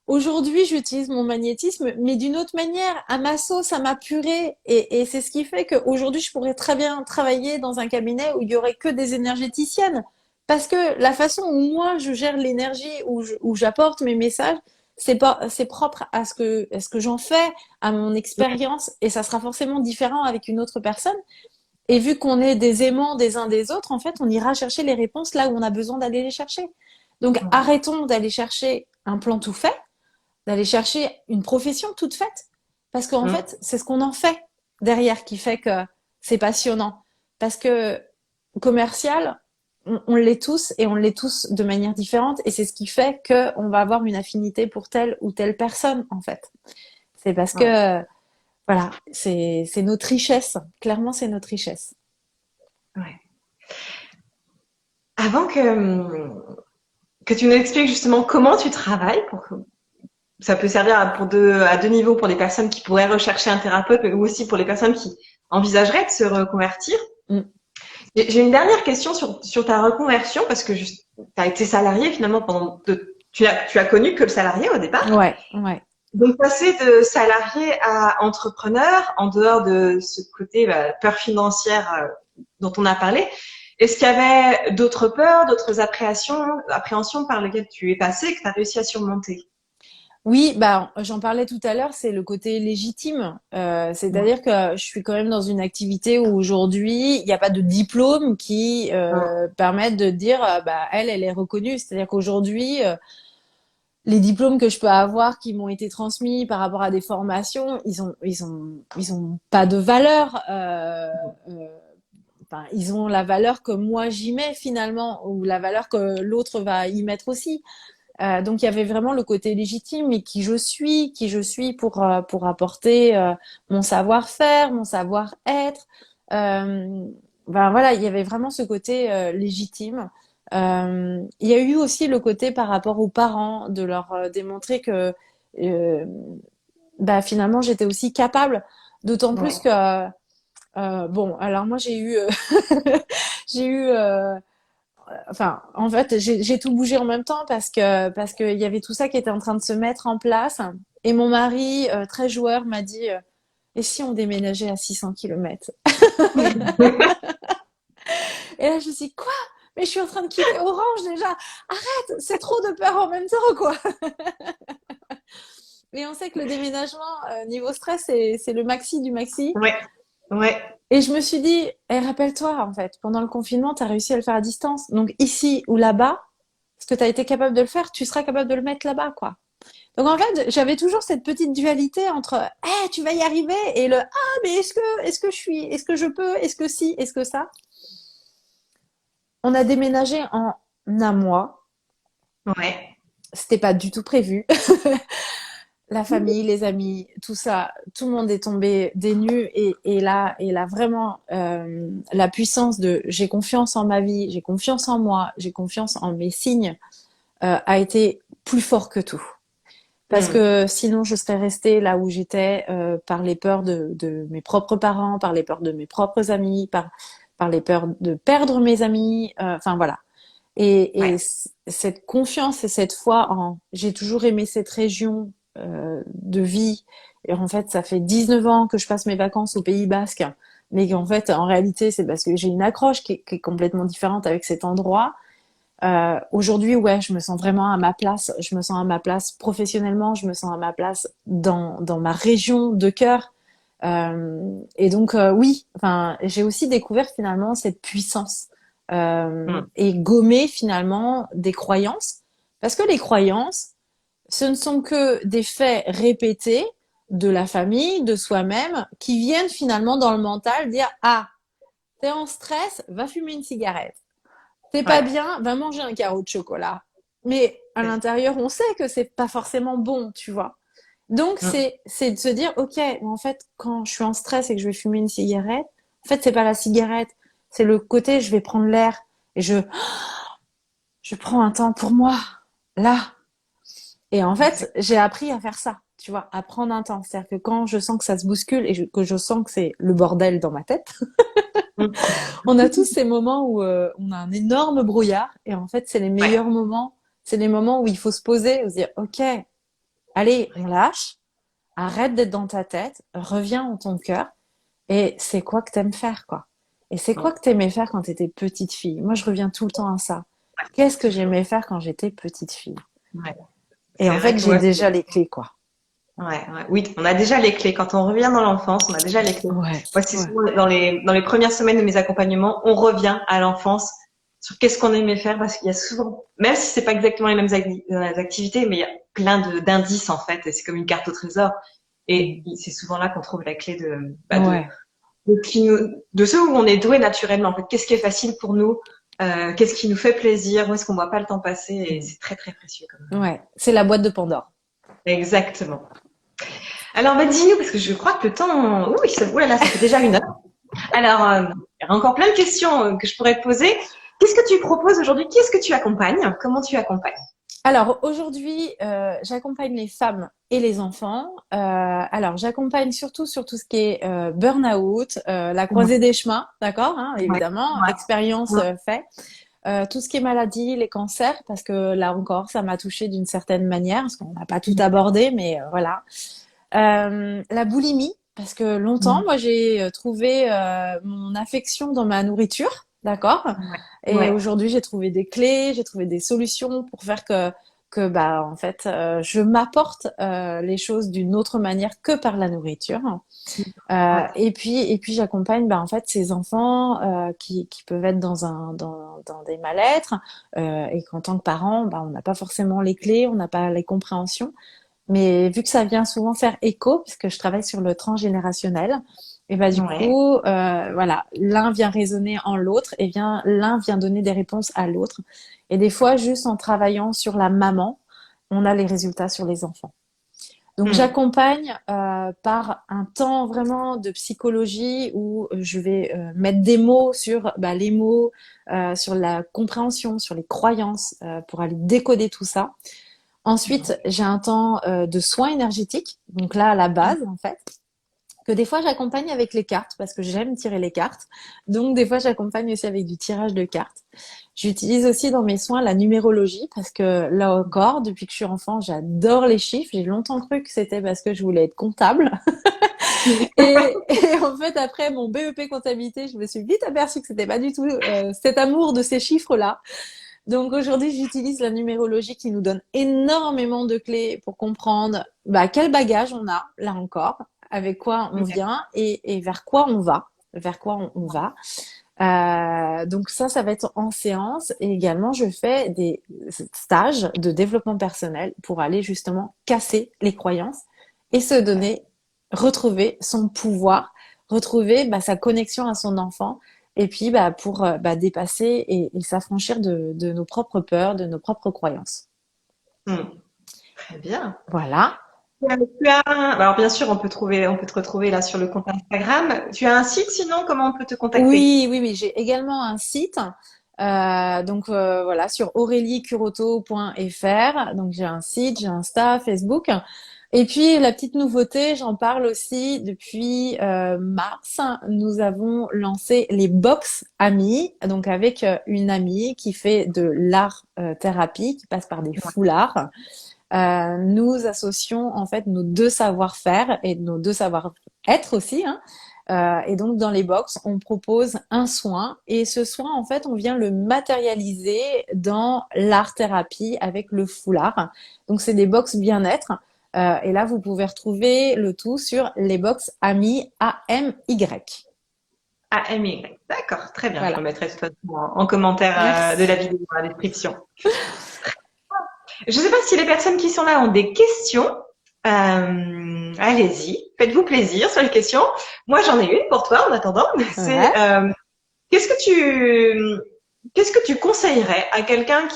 aujourd'hui, j'utilise mon magnétisme, mais d'une autre manière, à ma sauce, à ma purée. Et c'est ce qui fait qu'aujourd'hui, je pourrais très bien travailler dans un cabinet où il y aurait que des énergéticiennes. Parce que la façon où moi, je gère l'énergie, où j'apporte mes messages, c'est propre à ce que j'en fais, à mon expérience, et ça sera forcément différent avec une autre personne. Et vu qu'on est des aimants des uns des autres, en fait, on ira chercher les réponses là où on a besoin d'aller les chercher. Donc, Ouais. arrêtons d'aller chercher un plan tout fait, d'aller chercher une profession toute faite. Parce qu'en Mm. fait, c'est ce qu'on en fait derrière qui fait que c'est passionnant. Parce que commercial, on l'est tous et on l'est tous de manière différente. Et c'est ce qui fait qu'on va avoir une affinité pour telle ou telle personne, en fait. C'est parce Ouais. que, voilà, c'est notre richesse. Clairement, c'est notre richesse. Ouais. Avant que tu nous expliques justement comment tu travailles, pour que ça peut servir à deux niveaux pour les personnes qui pourraient rechercher un thérapeute, mais aussi pour les personnes qui envisageraient de se reconvertir. Mm. J'ai une dernière question sur ta reconversion, parce que tu as été salarié finalement tu as connu que le salarié au départ. Ouais, ouais. Donc, passer de salarié à entrepreneur, en dehors de ce côté peur financière dont on a parlé, est-ce qu'il y avait d'autres peurs, d'autres appréhensions par lesquelles tu es passé que tu as réussi à surmonter? Oui, bah, j'en parlais tout à l'heure, c'est le côté légitime. Ouais. C'est-à-dire que je suis quand même dans une activité où aujourd'hui, il n'y a pas de diplôme qui permette de dire, bah, elle est reconnue. C'est-à-dire qu'aujourd'hui, les diplômes que je peux avoir qui m'ont été transmis par rapport à des formations, ils ont pas de valeur. Euh, Enfin, ils ont la valeur que moi j'y mets finalement, ou la valeur que l'autre va y mettre aussi. Donc il y avait vraiment le côté légitime et qui je suis pour apporter mon savoir-faire, mon savoir-être. Ben voilà, il y avait vraiment ce côté légitime. Il y a eu aussi le côté par rapport aux parents de leur démontrer que euh, bah, finalement j'étais aussi capable. D'autant plus Ouais. que bon, alors moi j'ai eu j'ai eu enfin, en fait, j'ai tout bougé en même temps parce que il y avait tout ça qui était en train de se mettre en place. Et mon mari, très joueur, m'a dit et si on déménageait à 600 km? Et là, je me suis dit, quoi? Mais je suis en train de quitter Orange déjà. Arrête, c'est trop de peur en même temps, quoi. Et on sait que le déménagement, niveau stress, c'est le maxi du maxi. Ouais. Ouais. Et je me suis dit, eh, rappelle-toi, en fait, pendant le confinement, tu as réussi à le faire à distance. Donc ici ou là-bas, ce que tu as été capable de le faire, tu seras capable de le mettre là-bas, quoi. Donc en fait, j'avais toujours cette petite dualité entre eh, tu vas y arriver et le ah mais est-ce que je peux, est-ce que si, est-ce que ça. On a déménagé en un mois, Ouais. c'était pas du tout prévu. La famille, les amis, tout ça, tout le monde est tombé des nues et là vraiment la puissance de j'ai confiance en ma vie, j'ai confiance en moi, j'ai confiance en mes signes a été plus fort que tout. Parce Mm. que sinon, je serais restée là où j'étais par les peurs de mes propres parents, par les peurs de mes propres amis, par les peurs de perdre mes amis. Enfin voilà. Ouais. Cette confiance et cette foi en j'ai toujours aimé cette région de vie. Et en fait, ça fait 19 ans que je passe mes vacances au Pays Basque. Mais qu'en fait, en réalité, c'est parce que j'ai une accroche qui est complètement différente avec cet endroit. Aujourd'hui, ouais, je me sens vraiment à ma place. Je me sens à ma place professionnellement. Je me sens à ma place dans ma région de cœur. Et donc, oui, enfin, j'ai aussi découvert finalement cette puissance Mm. et gommer finalement des croyances. Parce que les croyances, ce ne sont que des faits répétés de la famille, de soi-même, qui viennent finalement dans le mental dire, ah, t'es en stress, va fumer une cigarette. T'es pas Ouais. bien, va manger un carreau de chocolat. Mais à l'intérieur, on sait que c'est pas forcément bon, tu vois. Donc Mm. c'est de se dire ok, en fait quand je suis en stress et que je vais fumer une cigarette, En fait, c'est pas la cigarette, c'est le côté je vais prendre l'air et je prends un temps pour moi, là. Et en fait, j'ai appris à faire ça, tu vois, à prendre un temps. C'est-à-dire que quand je sens que ça se bouscule et que je sens que c'est le bordel dans ma tête, on a tous ces moments où on a un énorme brouillard et en fait, c'est les Ouais, meilleurs moments. C'est les moments où il faut se poser, où se dire, OK, allez, on lâche, arrête d'être dans ta tête, reviens en ton cœur et c'est quoi que t'aimes faire, quoi. Et c'est quoi que t'aimais faire quand t'étais petite fille? Moi, je reviens tout le temps à ça. Qu'est-ce que toujours. j'aimais faire quand j'étais petite fille? Ouais. Et C'est en vrai fait, que j'ai moi, déjà les clés, quoi. oui, on a déjà les clés. Quand on revient dans l'enfance, on a déjà les clés. Ouais, Moi, c'est ouais. souvent dans les premières semaines de mes accompagnements, on revient à l'enfance sur qu'est-ce qu'on aimait faire parce qu'il y a souvent, même si c'est pas exactement les mêmes activités, mais il y a plein d'indices en fait. Et c'est comme une carte au trésor. Et c'est souvent là qu'on trouve la clé Ouais. de ce où on est doué naturellement. En fait, qu'est-ce qui est facile pour nous, qu'est-ce qui nous fait plaisir, où est-ce qu'on voit pas le temps passer, et c'est très très précieux quand même. Ouais. C'est la boîte de Pandore. Exactement. Alors, bah, dis-nous, parce que je crois que le temps, oui, ouh là là, ça fait déjà 1 heure. Alors, il y a encore plein de questions que je pourrais te poser. Qu'est-ce que tu proposes aujourd'hui? Qui est-ce que tu accompagnes? Comment tu accompagnes? Alors aujourd'hui, j'accompagne les femmes et les enfants. Alors j'accompagne surtout sur tout ce qui est burn-out, la Ouais, croisée des chemins, d'accord, hein, ouais, évidemment, ouais, expérience ouais. fait. Tout ce qui est maladie, les cancers, parce que là encore, ça m'a touchée d'une certaine manière, parce qu'on n'a pas tout abordé, mais voilà. La boulimie, parce que longtemps, moi, j'ai trouvé mon affection dans ma nourriture, d'accord? Ouais, Et ouais, aujourd'hui, j'ai trouvé des clés, j'ai trouvé des solutions pour faire que bah, en fait, je m'apporte les choses d'une autre manière que par la nourriture. ouais, Et puis j'accompagne bah, en fait ces enfants qui peuvent être dans des mal-être et qu'en tant que parent, bah, on n'a pas forcément les clés, on n'a pas les compréhensions. Mais vu que ça vient souvent faire écho, puisque je travaille sur le transgénérationnel, et bah du ouais. coup, voilà, l'un vient résonner en l'autre et l'un vient donner des réponses à l'autre. Et des fois, juste en travaillant sur la maman, on a les résultats sur les enfants. Donc Hmm. j'accompagne par un temps vraiment de psychologie où je vais mettre des mots sur bah, les mots, sur la compréhension, sur les croyances, pour aller décoder tout ça. Ensuite, j'ai un temps de soins énergétiques, donc là à la base en fait, que des fois j'accompagne avec les cartes parce que j'aime tirer les cartes. Donc des fois j'accompagne aussi avec du tirage de cartes. J'utilise aussi dans mes soins la numérologie parce que là encore, depuis que je suis enfant, j'adore les chiffres. J'ai longtemps cru que c'était parce que je voulais être comptable. Et en fait, après mon BEP comptabilité, je me suis vite aperçue que c'était pas du tout cet amour de ces chiffres-là. Donc aujourd'hui, j'utilise la numérologie qui nous donne énormément de clés pour comprendre bah, quel bagage on a, là encore, avec quoi on vient et vers quoi on va, vers quoi on va. Donc ça va être en séance et également je fais des stages de développement personnel pour aller justement casser les croyances et se donner, retrouver son pouvoir, retrouver bah, sa connexion à son enfant et puis bah, pour bah, dépasser et s'affranchir de nos propres peurs, de nos propres croyances. Hmm. Très bien. Voilà. Alors bien sûr, on peut te retrouver là sur le compte Instagram. Tu as un site sinon, comment on peut te contacter? Oui, oui, oui, j'ai également un site. Donc voilà, sur aureliecuroto.fr. Donc j'ai un site, j'ai Insta, Facebook. Et puis la petite nouveauté, j'en parle aussi depuis mars. Nous avons lancé les box amis, donc avec une amie qui fait de l'art thérapie, qui passe par des Ouais. foulards. Nous associons en fait nos deux savoir-faire et nos deux savoir-être aussi, hein. Et donc dans les box, on propose un soin et ce soin en fait, on vient le matérialiser dans l'art thérapie avec le foulard. Donc c'est des box bien-être. Et là, vous pouvez retrouver le tout sur les box Ami AMY. AMY. D'accord, très bien. Je Voilà. remettrai de toute façon en commentaire de la Merci. vidéo dans la description. Je ne sais pas si les personnes qui sont là ont des questions. Allez-y, faites-vous plaisir sur les questions. Moi, j'en ai une pour toi en attendant. C'est Ouais. qu'est-ce que tu qu'est-ce que tu conseillerais à quelqu'un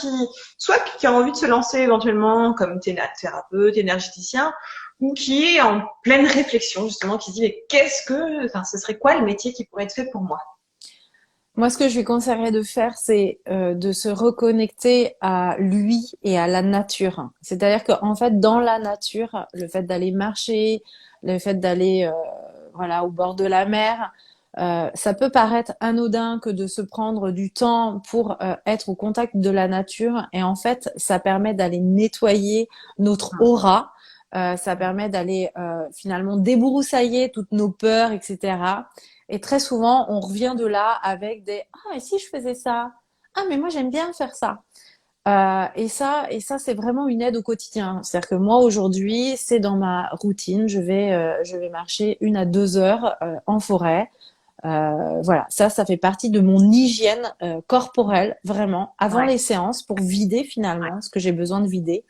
soit qui a envie de se lancer éventuellement comme thérapeute, énergéticien, ou qui est en pleine réflexion, justement, qui se dit, mais ce serait quoi le métier qui pourrait être fait pour moi? Moi, ce que je lui conseillerais de faire, c'est de se reconnecter à lui et à la nature. C'est-à-dire qu'en fait, dans la nature, le fait d'aller marcher, le fait d'aller voilà, au bord de la mer, ça peut paraître anodin que de se prendre du temps pour être au contact de la nature. Et en fait, ça permet d'aller nettoyer notre aura. Ça permet d'aller finalement débroussailler toutes nos peurs, etc. Et très souvent, on revient de là avec des ah, et si je faisais ça? Ah, mais moi j'aime bien faire ça. Et ça, c'est vraiment une aide au quotidien. C'est-à-dire que moi aujourd'hui, c'est dans ma routine. Je vais marcher 1 à 2 heures en forêt. Voilà, ça fait partie de mon hygiène corporelle, vraiment, avant Ouais. les séances, pour vider finalement ce que j'ai besoin de vider.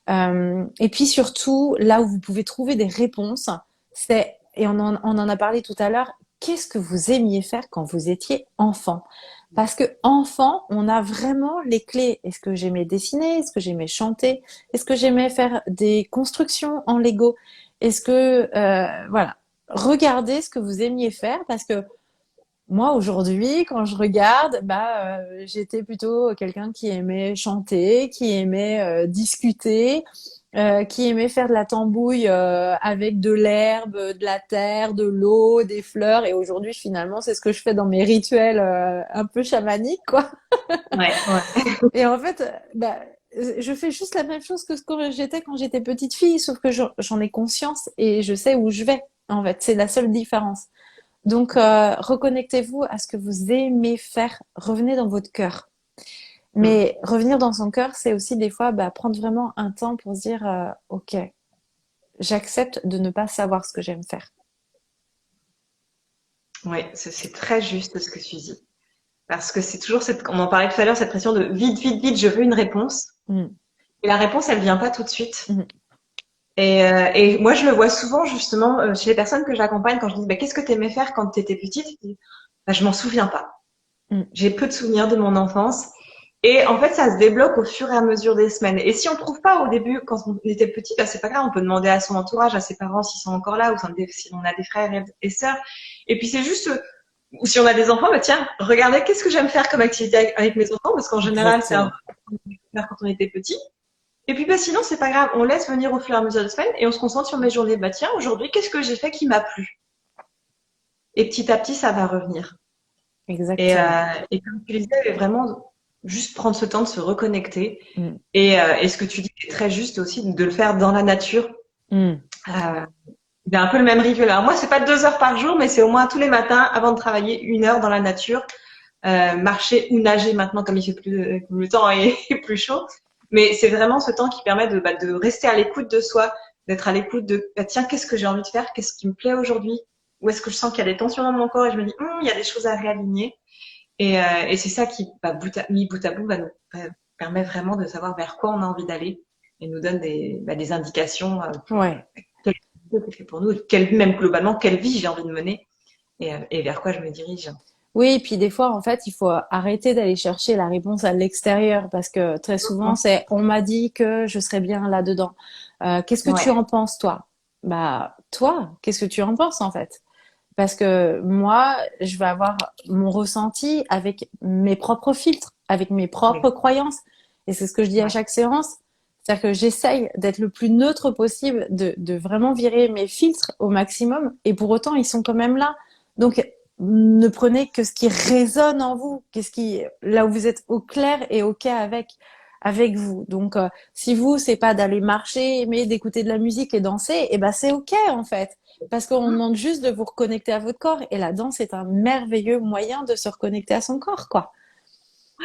Et puis surtout, là où vous pouvez trouver des réponses, et on en a parlé tout à l'heure, qu'est-ce que vous aimiez faire quand vous étiez enfant? Parce que enfant, on a vraiment les clés. Est-ce que j'aimais dessiner? Est-ce que j'aimais chanter? Est-ce que j'aimais faire des constructions en Lego? Est-ce que, voilà, regardez ce que vous aimiez faire parce que moi, aujourd'hui, quand je regarde, j'étais plutôt quelqu'un qui aimait chanter, qui aimait discuter, qui aimait faire de la tambouille avec de l'herbe, de la terre, de l'eau, des fleurs. Et aujourd'hui, finalement, c'est ce que je fais dans mes rituels un peu chamaniques, quoi. Ouais, ouais. Et en fait, je fais juste la même chose que ce que j'étais quand j'étais petite fille, sauf que j'en ai conscience et je sais où je vais. En fait, c'est la seule différence. Donc, reconnectez-vous à ce que vous aimez faire. Revenez dans votre cœur. Mais revenir dans son cœur, c'est aussi des fois prendre vraiment un temps pour se dire, OK, j'accepte de ne pas savoir ce que j'aime faire. Ouais, c'est très juste ce que tu dis. Parce que c'est toujours on en parlait tout à l'heure, cette pression de vite, vite, vite, je veux une réponse. Mm. Et la réponse, elle vient pas tout de suite. Mm. Et moi, je le vois souvent justement chez les personnes que j'accompagne quand je dis, qu'est-ce que tu aimais faire quand tu étais petite? Ils disent, je m'en souviens pas. Mm. J'ai peu de souvenirs de mon enfance. Et en fait, ça se débloque au fur et à mesure des semaines. Et si on trouve pas au début, quand on était petit, c'est pas grave, on peut demander à son entourage, à ses parents s'ils sont encore là, ou si on a des frères et sœurs. Et puis c'est juste, ou si on a des enfants, tiens, regardez qu'est-ce que j'aime faire comme activité avec mes enfants, parce qu'en général, c'est un Exactement. peu ce qu'on aimait faire quand on était petit. Et puis sinon, c'est pas grave, on laisse venir au fur et à mesure des semaines et on se concentre sur mes journées. Tiens, aujourd'hui, qu'est-ce que j'ai fait qui m'a plu? Et petit à petit, ça va revenir. Exactement. Et comme tu le disais, vraiment juste prendre ce temps de se reconnecter. Mm. Et ce que tu dis est très juste aussi, de le faire dans la nature. Mm. Il y a un peu le même rituel. Alors moi, c'est pas 2 heures par jour, mais c'est au moins tous les matins, avant de travailler, 1 heure dans la nature. Marcher ou nager maintenant, comme il fait plus, le temps est plus chaud. Mais c'est vraiment ce temps qui permet de rester à l'écoute de soi, d'être à l'écoute de, tiens, qu'est-ce que j'ai envie de faire? Qu'est-ce qui me plaît aujourd'hui? Où est-ce que je sens qu'il y a des tensions dans mon corps et je me dis, il y a des choses à réaligner. Et c'est ça qui, mis bout à bout, nous permet vraiment de savoir vers quoi on a envie d'aller et nous donne des indications Ouais. quelle vie c'est fait pour nous, même globalement, quelle vie j'ai envie de mener et vers quoi je me dirige. Oui, et puis des fois, en fait, il faut arrêter d'aller chercher la réponse à l'extérieur parce que très souvent, c'est on m'a dit que je serais bien là-dedans. Qu'est-ce que tu Ouais, en penses, toi? Toi, qu'est-ce que tu en penses en fait? Parce que moi, je vais avoir mon ressenti avec mes propres filtres, avec mes propres croyances. Et c'est ce que je dis à ouais. chaque séance. C'est-à-dire que j'essaye d'être le plus neutre possible, de vraiment virer mes filtres au maximum. Et pour autant, ils sont quand même là. Donc, ne prenez que ce qui résonne en vous, là où vous êtes au clair et OK avec vous. Donc, si vous, c'est pas d'aller marcher, mais d'écouter de la musique et danser, c'est OK, en fait. Parce qu'on demande juste de vous reconnecter à votre corps. Et la danse est un merveilleux moyen de se reconnecter à son corps, quoi.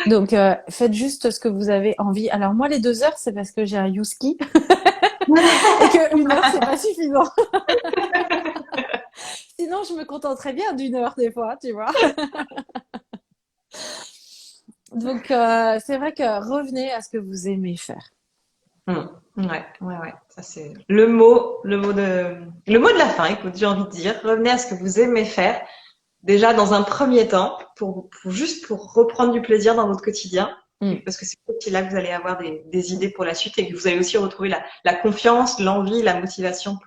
Donc, faites juste ce que vous avez envie. Alors, moi, les 2 heures, c'est parce que j'ai un Youski et que 1 heure, c'est pas suffisant. Sinon, je me contenterais bien d'1 heure des fois, tu vois. Donc, c'est vrai que revenez à ce que vous aimez faire. Ouais, ouais, ouais. Ça c'est le mot de la fin. Écoute, j'ai envie de dire, revenez à ce que vous aimez faire. déjà dans un premier temps, juste pour reprendre du plaisir dans votre quotidien. Parce que c'est aussi là que vous allez avoir des idées pour la suite et que vous allez aussi retrouver la confiance, l'envie, la motivation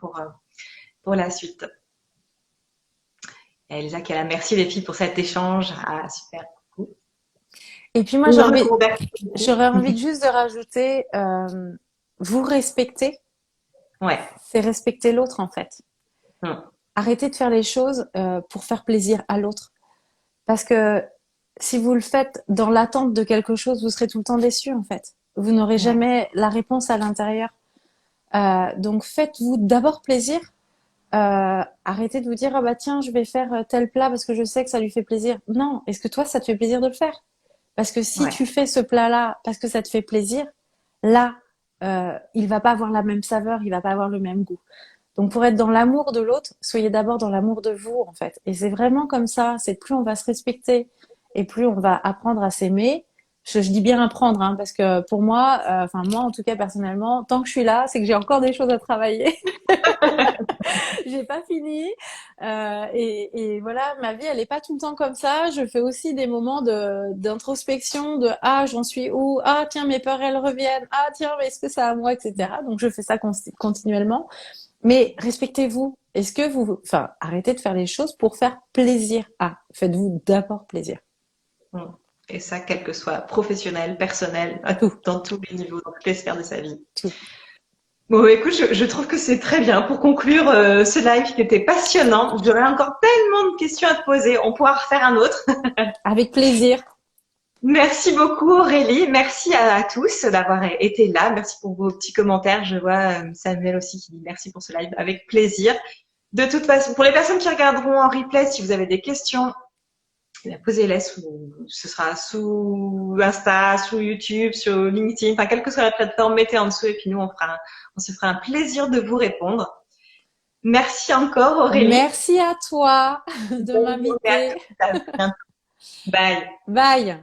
pour la suite. Et Elsa Kala, merci les filles pour cet échange. Ah, super. Et puis moi, j'aurais envie juste de rajouter, vous respecter, ouais. c'est respecter l'autre en fait. Arrêtez de faire les choses pour faire plaisir à l'autre. Parce que si vous le faites dans l'attente de quelque chose, vous serez tout le temps déçu en fait. Vous n'aurez jamais la réponse à l'intérieur. Donc faites-vous d'abord plaisir. Arrêtez de vous dire ah bah tiens je vais faire tel plat parce que je sais que ça lui fait plaisir. Non, est-ce que toi ça te fait plaisir de le faire? Parce que si tu fais ce plat-là parce que ça te fait plaisir, là il va pas avoir la même saveur, il va pas avoir le même goût. Donc pour être dans l'amour de l'autre, soyez d'abord dans l'amour de vous en fait. Et c'est vraiment comme ça, c'est plus on va se respecter et plus on va apprendre à s'aimer. Je dis bien apprendre, hein, parce que pour moi, moi en tout cas personnellement, tant que je suis là, c'est que j'ai encore des choses à travailler. J'ai pas fini. Et voilà, ma vie, elle est pas tout le temps comme ça. Je fais aussi des moments d'introspection, de ah, j'en suis où? Ah, tiens, mes peurs, elles reviennent. Ah, tiens, mais est-ce que ça à moi, etc. Donc je fais ça continuellement. Mais respectez-vous. Est-ce que arrêtez de faire les choses pour faire plaisir à. Faites-vous d'abord plaisir. Et ça, quel que soit professionnel, personnel, dans tous les niveaux, dans toutes les sphères de sa vie. Tout. Bon, écoute, je trouve que c'est très bien pour conclure ce live qui était passionnant. J'aurais encore tellement de questions à te poser. On pourra refaire un autre. Avec plaisir. Merci beaucoup Aurélie. Merci à tous d'avoir été là. Merci pour vos petits commentaires. Je vois Samuel aussi qui dit merci pour ce live. Avec plaisir. De toute façon, pour les personnes qui regarderont en replay, si vous avez des questions, posez-les ce sera sous Insta, sous YouTube, sur LinkedIn, enfin, quelle que soit la plateforme, mettez en dessous et puis nous, on se fera un plaisir de vous répondre. Merci encore, Aurélie. Merci à toi de m'inviter. Bye. Bye.